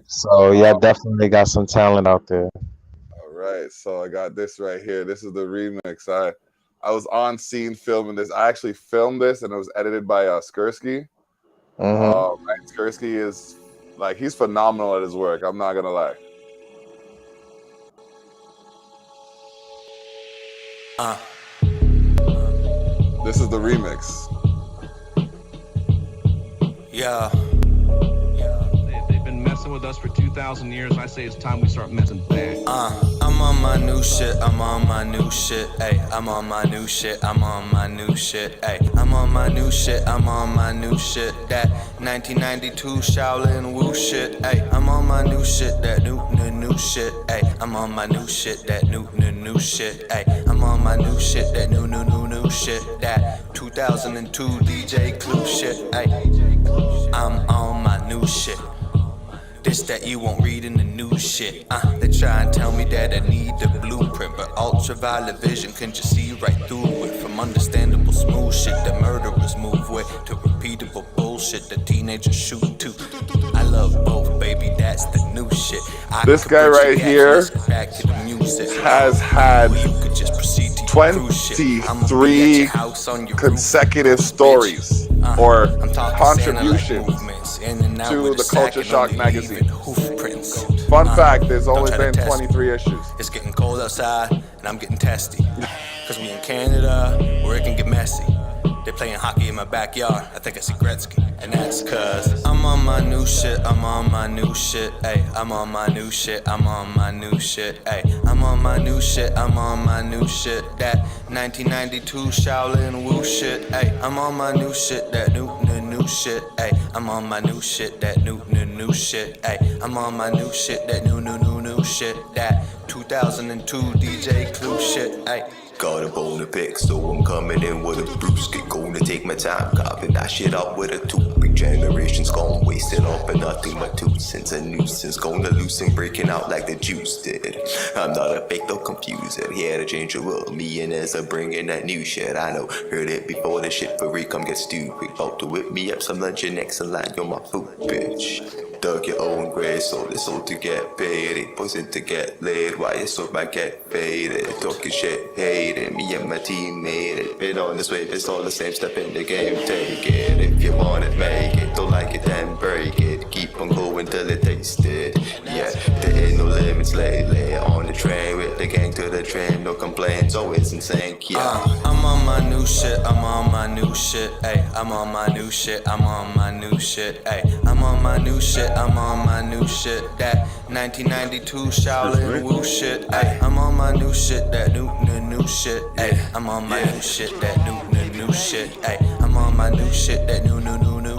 So yeah, definitely got some talent out there. All right. So I got this right here. This is the remix. I was on scene filming this. I actually filmed this and it was edited by Skursky. Skursky is like, he's phenomenal at his work. I'm not gonna lie. This is the remix. Yeah. They've been messing with us for 2,000 years. I say it's time we start messing back. I'm on my new shit, I'm on my new shit, ayy. I'm on my new shit, I'm on my new shit, ayy. I'm on my new shit, I'm on my new shit, that 1992 Shaolin Wu shit, ayy. I'm on my new shit, that new shit, ayy. I'm on my new shit, that new shit, ayy. I'm on my new shit, that new shit, that 2002 DJ Clue shit, ayy. I'm on my new shit. This that you won't read in the news shit. They try and tell me that I need the blueprint, but ultraviolet vision can just see right through it. From understandable smooth shit that murderers move with, to repeatable bullshit that teenagers shoot to. I love both, baby, that's the new shit. This guy right here back to the music. has had You could just proceed to 23 consecutive stories or contributions to the Culture Shock magazine. Fun fact, there's only been 23 issues. It's getting cold outside and I'm getting testy. Cause we in Canada where it can get messy. They're playing hockey in my backyard, I think I see Gretzky. And that's cause I'm on my new shit, I'm on my new shit, ayy. I'm on my new shit, I'm on my new shit, ayy. I'm on my new shit, I'm on my new shit. That 1992 Shaolin Wu shit, ayy. I'm on my new shit, that new shit, ayy. I'm on my new shit, that new shit, ayy. I'm on my new shit, that new shit. That 2002 DJ Clue shit, ayy. Got a bone to pick, so I'm coming in with a brewski. Gonna take my time, carving that shit up with a toothpick. Generations gone, wasted all for nothing but 2 cents. A nuisance, gonna loosen, breaking out like the juice did. I'm not a fake, don't confuse it. Here to change the world, me and Ezra bringing that new shit. I know, heard it before the shit for free, come get stupid. About to whip me up some lunch and next in line, you're my food, bitch. Dug your own grave, sold it sold to get paid. It wasn't to get laid, why you sold my get faded. Talking shit, hating, me and my team made it. Been on this way, it's all the same, step in the game, take it. If you want it, make it, don't like it, then break it. Keep on going till it tastes it. Yeah, there ain't no limits lately. On the train with the gang to the train, no complaints, always in sync, yeah. I'm on my new shit, I'm on my new shit, ayy. I'm on my new shit, I'm on my new shit, ayy. I'm on my new shit, I'm on my new shit. That 1992 Shaolin Wu shit, ayy. I'm on my new shit, that new shit, ayy. I'm on my new shit, that new shit, ayy. I'm on my new shit, that new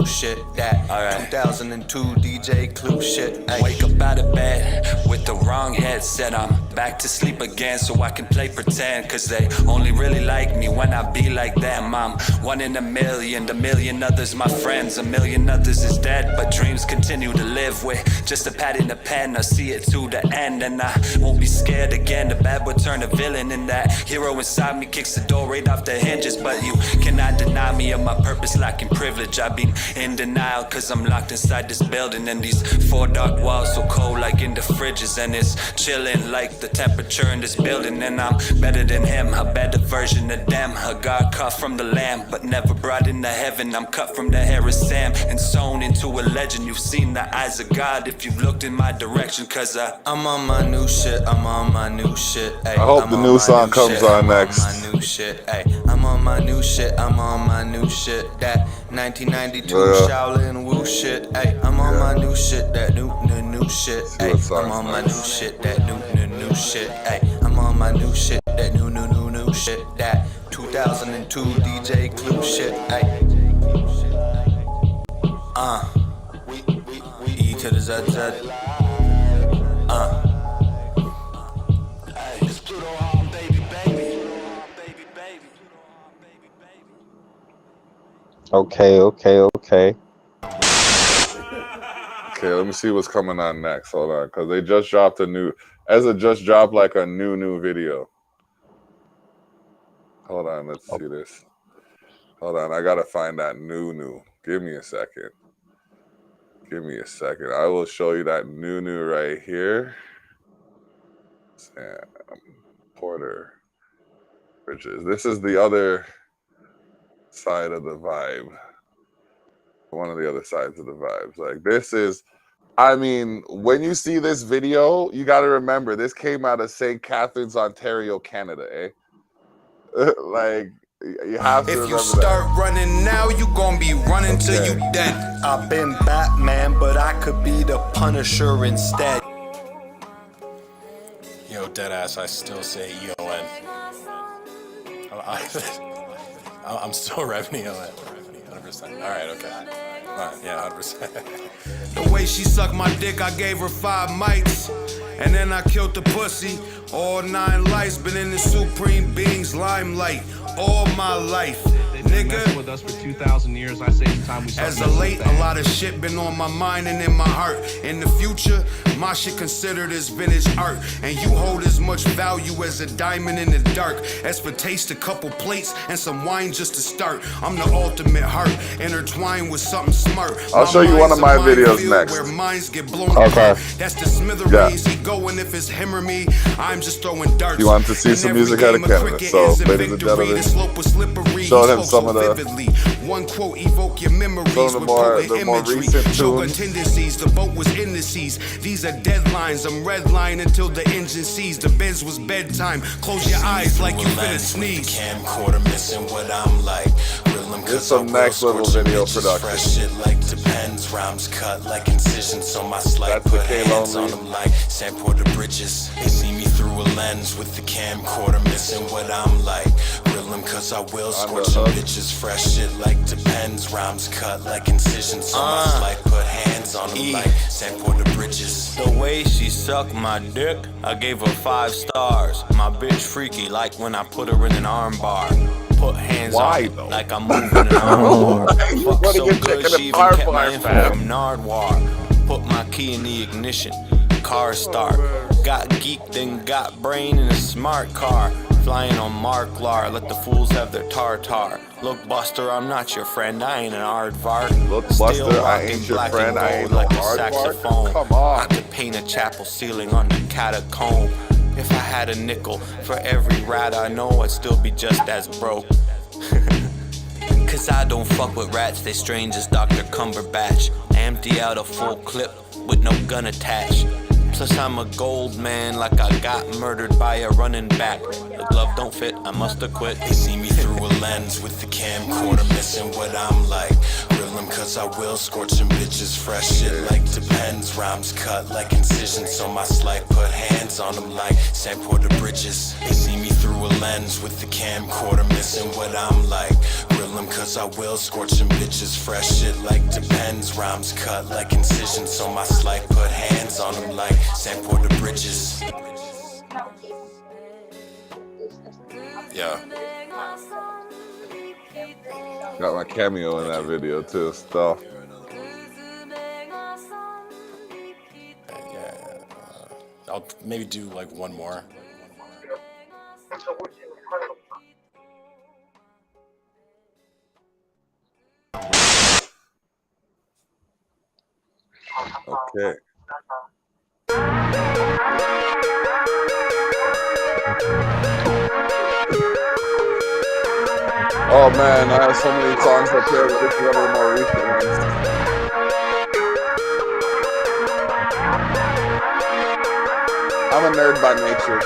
shit. That 2002 DJ Clue shit, ayy. Wake up out of bed with the wrong headset. I'm back to sleep again so I can play pretend. Cause they only really like me when I be like them. I'm one in a million, the million others my friends. A million others is dead, but dreams continue to live with just a pad in the pen. I see it to the end and I won't be scared again. The bad boy turn a villain and that hero inside me kicks the door right off the hinges. But you cannot deny me of my purpose, lacking privilege. I've been in denial cause I'm locked inside this building. And these 4 dark walls so cold like in the fridges. And it's chilling like the temperature in this building. And I'm better than him, a better version of them. A God cut from the lamb, but never brought into heaven. I'm cut from the hair of Sam and sewn into a legend. You've seen the eyes of God if you've looked in my direction. Cause I'm on my new shit, I'm on my new shit, ayy. I hope the new song comes on next. I'm on my new shit, ayy. I'm on my new shit, I'm on my new shit. That 1992 Shaolin Wu shit, ayy. I'm on my new shit, that new shit, ayy. I'm on my new shit, that new shit, ayy. I'm on my new shit, that new shit. That 2002 DJ Clue shit, ayy. E to the ZZ. Okay. Okay, let me see what's coming on next. Hold on, because they just dropped Ezra just dropped like a new video. Hold on, let's see this. Hold on, I gotta find that new. Give me a second. I will show you that new right here. Sam Porter Bridges. This is the other side of the vibe. One of the other sides of the vibes. Like this is, I mean, when you see this video, you got to remember this came out of St. Catharines, Ontario, Canada, eh? Like you have to if remember you start that. running now, you gon' be running till you dead. I've been Batman, but I could be the Punisher instead. Yo, deadass, I still say EON. I'm still revving EON. 100%. Alright, okay. Alright, yeah, 100%. The way she sucked my dick, I gave her 5 mites. And then I killed the pussy. All 9 lights, been in the Supreme Being's limelight all my life. been messing with us for 2,000 years. I say it's time we start As of late, a lot of shit been on my mind and in my heart. In the future, my shit considered as vintage art. And you hold as much value as a diamond in the dark. As for taste, a couple plates and some wine just to start. I'm the ultimate heart, intertwined with something smart. I'll show you one of my videos next. Where minds get blown apart. That's the smithereens. He going if it's him or me. I'm just throwing darts. You want to see some music out of Canada. So, ladies and gentlemen, showed him some of the one quote evoke your memories some of the more recent tunes. Tendencies, the boat was in the seas. These are deadlines. I'm redline until the engine sees. The Benz was bedtime. Close your eyes like you finna sneeze. Camcorder missing what I'm like. This is some next level video production. Fresh shit like depends. Rhymes cut like incisions on my slide. That's the Put hands K-Lonely. on them like Sandporter bridges. They see me through a lens with the camcorder missing what I'm like. Grill them cause I will scorch them bitches. Fresh shit like depends. Rhymes cut like incisions on my slide. Put hands on them like Sandporter bridges. The way she sucked my dick, I gave her 5 stars. My bitch freaky like when I put her in an arm bar. Put hands Why, on though? like I'm moving an arm. Fuck so get good, taken she even apart kept my by info fam. from Nardwar. Put my key in the ignition, car start. Got geek, then got brain in a smart car. Flying on Marklar, let the fools have their tartar. Look, Buster, I'm not your friend, I ain't an aardvark. Look, Still Buster, I rocking ain't your black friend, and I gold ain't no like a aardvark. saxophone. Come on. I could paint a chapel ceiling on the catacomb. If I had a nickel for every rat I know, I'd still be just as broke. Cause I don't fuck with rats, they strange as Dr. Cumberbatch. I empty out a full clip with no gun attached. Plus I'm a gold man, like I got murdered by a running back. The glove don't fit, I must have quit. They see me through a lens with the camcorder missing what I'm like. Grill them cause I will scorch them bitches. Fresh shit like depends. Rhymes cut like incisions on my slide. Put hands on them like Sandporter bridges. They see me through a lens with the camcorder missing what I'm like. Grill them cause I will scorch them bitches. Fresh shit like depends. Rhymes cut like incisions on my slide. Put hands on them like Sandporter bridges. Yeah. Got my cameo in that video too. Stuff. I'll maybe do like one more. Okay. Oh man, I have so many songs up here, but this is one of the more recent ones. I'm a nerd by nature.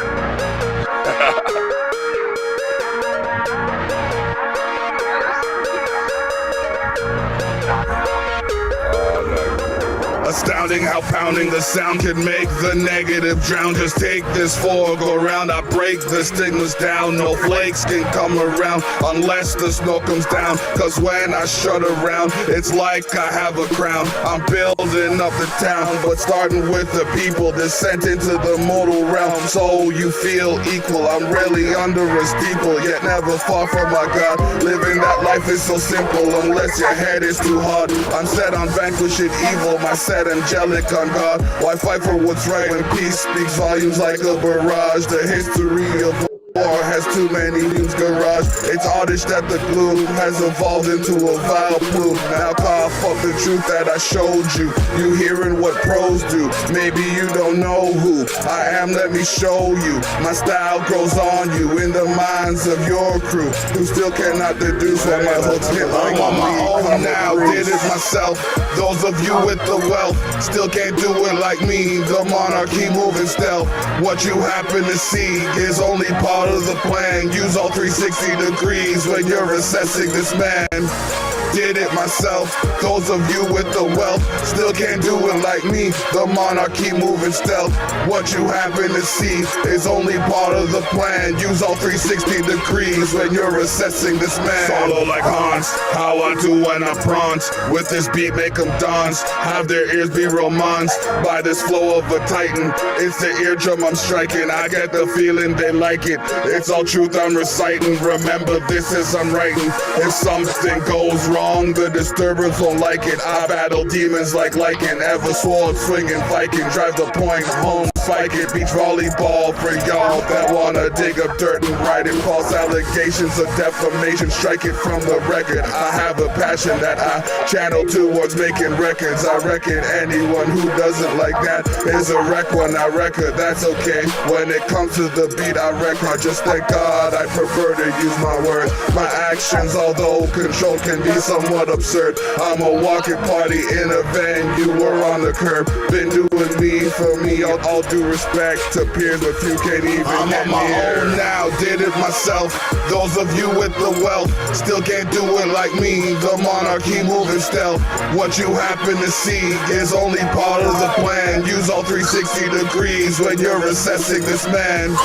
Astounding how pounding the sound can make the negative drown. Just take this for a go round. I break the stigmas down. No flakes can come around unless the snow comes down. Cause when I shut around, it's like I have a crown. I'm building up the town, but starting with the people. Descent into the mortal realm, so you feel equal. I'm really under a steeple, yet never far from my God. Living that life is so simple, unless your head is too hard. I'm set on vanquishing evil, my set angelic on God. Why fight for what's right when peace speaks volumes like a barrage? The history of war has too many news garage. It's oddish that the gloom has evolved into a vile plume. Now cough up the truth that I showed you. You hearing what pros do. Maybe you don't know who I am, let me show you. My style grows on you in the minds of your crew, who still cannot deduce what my hooks hit like on my own now. Did it myself. Those of you with the wealth still can't do it like me. The monarchy moving stealth. What you happen to see is only part of the plan. Use all 360 degrees when you're assessing this man. did it myself. Those of you with the wealth still can't do it like me. The monarch keep moving stealth. What you happen to see is only part of the plan. Use all 360 degrees when you're assessing this man. Solo like Hans, how I do when I prance. With this beat make them dance, have their ears be romanced by this flow of a titan. It's the eardrum I'm striking, I get the feeling they like it. It's all truth I'm reciting, remember this as I'm writing. If something goes wrong, the disturbance won't like it. I battle demons like Lycan, ever sword swinging Viking. Drive the point home, spike it, beach volleyball for y'all that wanna dig up dirt and write it. False allegations of defamation, strike it from the record. I have a passion that I channel towards making records. I reckon anyone who doesn't like that is a wreck when I record. That's okay. When it comes to the beat, I record. Just thank God I prefer to use my words. My actions, although control can be somewhat absurd. I'm a walking party in a van. You were on the curb. Been doing me for me. All due respect to peers, but you can't even. I'm on my own now. Did it myself. Those of you with the wealth still can't do it like me. The monarchy moving stealth. What you happen to see is only part of the plan. Use all 360 degrees when you're assessing this man.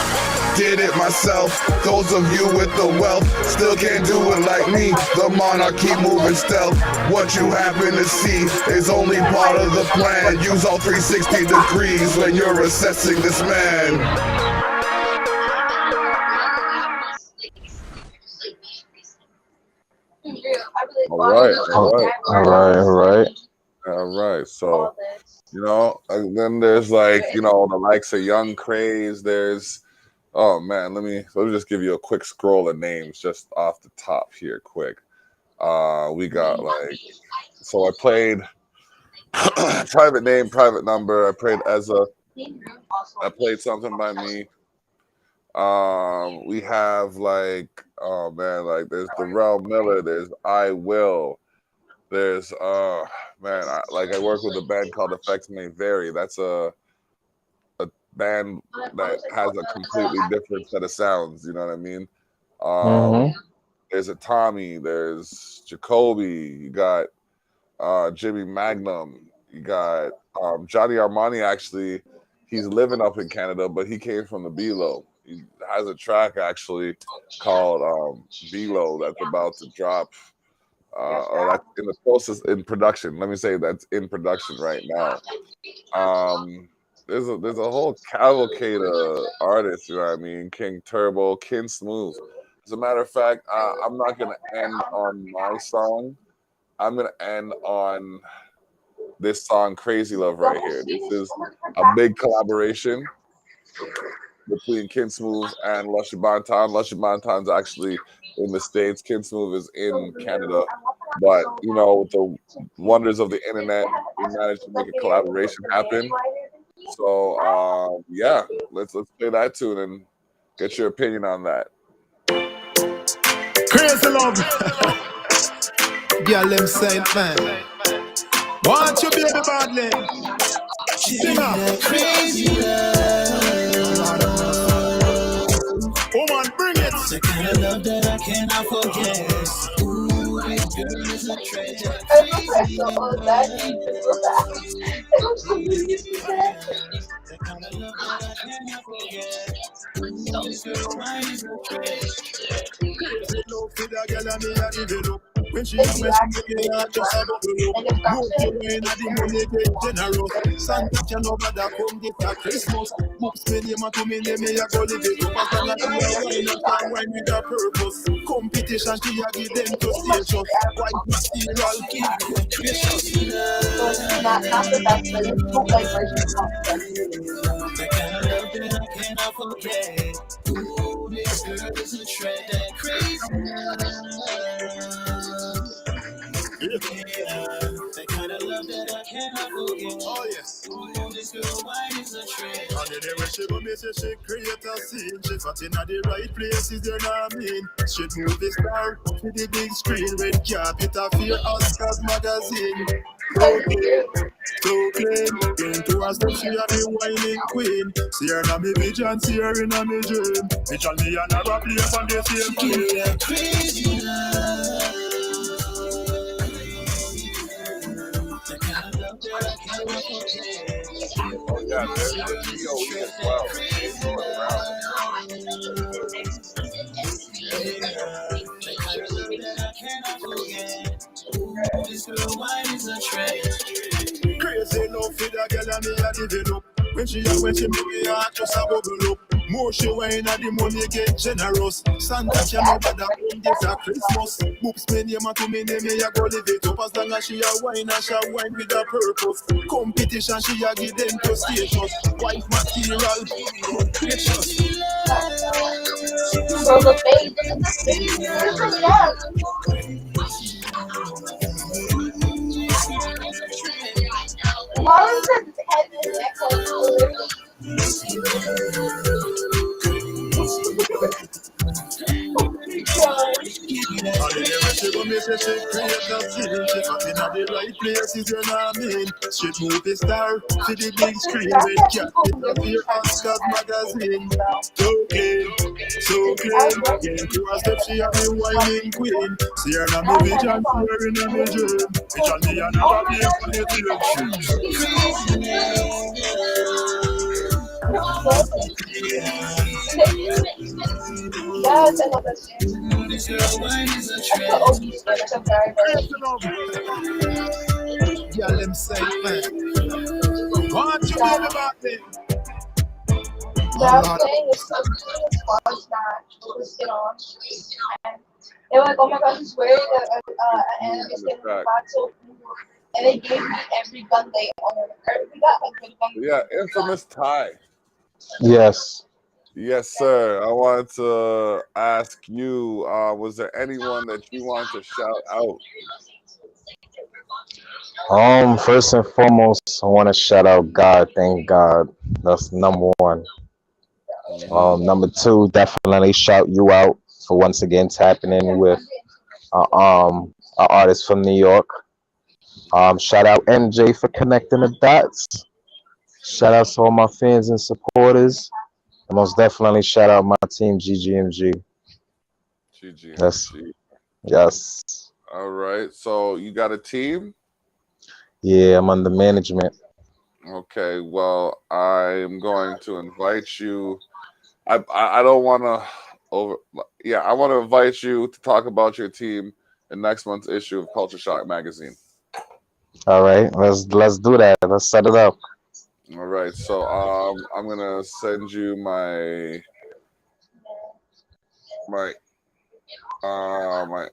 Did it myself. Those of you with the wealth still can't do it like me. The monarchy moving stealth. What you happen to see is only part of the plan. Use all 360 degrees when you're assessing this man. All right. So, and then there's like, the likes of Young Craze. There's, oh man, let me just give you a quick scroll of names just off the top here, quick. We got like, so I played private name, private number. I played Ezza. I played Something by Me. We have like, oh man, like there's Darrell Miller, there's I Will, there's I work with a band called Effects May Vary. That's a band that has a completely different set of sounds, you know what I mean? There's a Tommy, there's Jacoby, you got Jimmy Magnum, you got Johnny Armani. Actually, he's living up in Canada, but he came from the B-Lo. He has a track actually called B-Lo that's about to drop, or that's in the process in production. Let me say that's in production right now. There's a whole cavalcade of artists, you know what I mean? King Turbo, King Smooth. As a matter of fact, I'm not gonna end on my song. I'm gonna end on this song, Crazy Love, right here. This is a big collaboration between King Smooth and Lushy Banton. Lushy Banton's actually in the States. King Smooth is in Canada. But, with the wonders of the internet, we managed to make a collaboration happen. So, let's play that tune and get your opinion on that. Crazy Love. Girl, them Saint man. Want you baby badly. Sing up. Crazy love. Woman, bring it. The kind of love that I cannot forget. Ooh, this girl is a treasure. Crazy love. The kind of love that I cannot forget. Ooh, this girl is a treasure. Crazy love for the girl and me a develop. When she is messing with me, I just a bubble up. Move your way in the money, get generous. Santa can over that come get a Christmas. Books me name and to me name, me a go live it up. As long as you are wine and can wine with a purpose. Competition, she a give them to stage up. White material, keep it precious. Not the best, but it's bootleg version of The kind of love that I cannot forget. Ooh, this girl is a shred that crazy love. The kind of love that I cannot forget. Oh yes. Ooh, this girl wine is a trend. And then when she go me say she create a scene. She fat in the right places, you know what I mean. She movie star to the big screen. Red carpet a fear Oscars magazine. So clean, into a step she a the whining queen. See her na me vision, see her in a me dream. Vision me and her a play on the same screen. Crazy love. Yeah, there's the DOE as well. They throw it around. Crazy love for the girl and me a develop. When she make me heart just a bubble up. More she wine and the money get generous. Santa she no bother when gifts are Christmas. Boops me name and to me name me a go live it up. As long as she a wine and she a wine with a purpose. Competition she a give them to status. Wife material, precious. So the face, where's the dad? Why is it head and neck like All the way she go me say she create a scene. She got in the right places, you know what I mean. Straight movie star to the big screen. Red cat with a fear Oscars magazine. So clean, so clean. Getting to a step, she a the whining queen. See her in my vision, see her in my dream. Vision me and never be for the Yes, I love that scene. That's the OG scene. It's a very, very yeah, them say, man. What you mean about it? that thing is so cool. It's squash match with skin on. And they were like, oh my gosh, he's wearing an anime skin in the back, so cool. And they gave me every gun they own. We got like good gun. Yeah, infamous Ty. Yes. Yes, sir. I wanted to ask you, was there anyone that you want to shout out? First and foremost, I want to shout out God. Thank God. That's number one. Number two, definitely shout you out for once again tapping in with an artist from New York. Shout out MJ for connecting the dots. Shout out to all my fans and supporters. And most definitely shout out my team GGMG. GGMG. Yes. All right. So you got a team? Yeah, I'm under management. Okay. Well, I'm going to invite you. I don't want to over. Yeah, I want to invite you to talk about your team in next month's issue of Culture Shock magazine. All right, let's do that. Let's set it up. All right. So I'm gonna send you my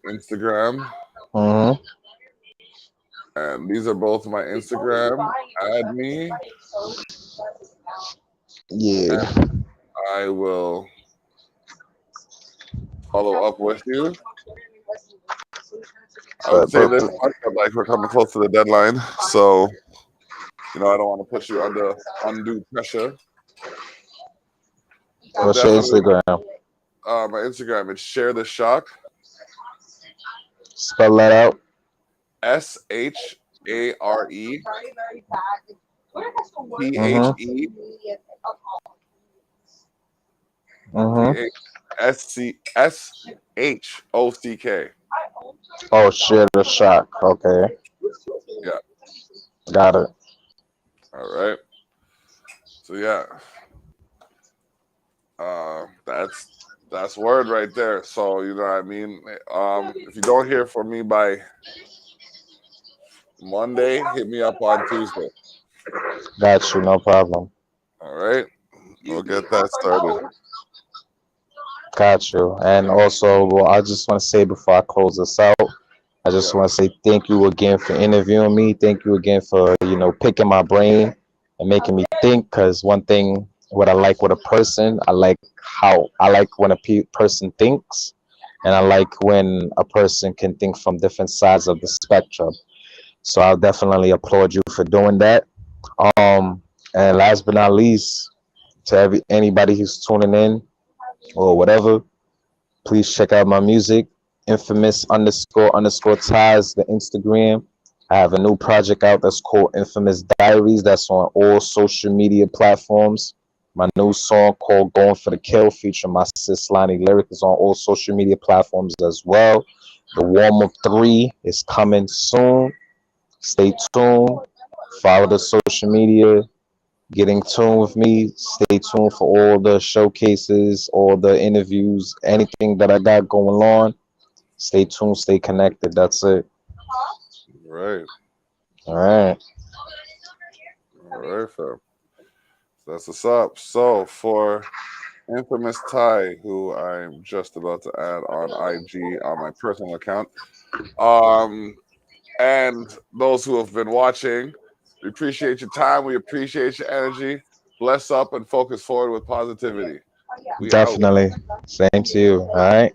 Instagram. Mm-hmm. And these are both my Instagram. Add me. Yeah. And I will follow up with you. I would say this much, but like we're coming close to the deadline, so I don't want to put you under undue pressure. What's your Instagram? My Instagram is Share the Shock. Spell that out. SHARE THE Oh, Share the Shock. Okay. Yeah. Got it. All right. So yeah. That's word right there. So you know what I mean. If you don't hear from me by Monday, hit me up on Tuesday. Got you. No problem. All right. We'll get that started. Got you. And also, well, I just want to say before I close this out, I just want to say thank you again for interviewing me. Thank you again for, picking my brain and making me think. Because one thing, what I like with a person, I like when a person thinks. And I like when a person can think from different sides of the spectrum. So I'll definitely applaud you for doing that. And last but not least, to anybody who's tuning in or whatever, please check out my music, infamous __ ties, the Instagram. I have a new project out that's called Infamous Diaries. That's on all social media platforms. My new song called Going for the Kill featuring my sis Lonnie Lyric is on all social media platforms as well. The Warm Up 3 is coming soon. Stay tuned. Follow the social media. Get in tune with me. Stay tuned for all the showcases, all the interviews, anything that I got going on. Stay tuned, stay connected. That's it. Right. All right. All right, fam. That's what's up. So for Infamous Ty, who I'm just about to add on IG on my personal account, and those who have been watching, we appreciate your time. We appreciate your energy. Bless up and focus forward with positivity. We out. Definitely. Same to you. All right.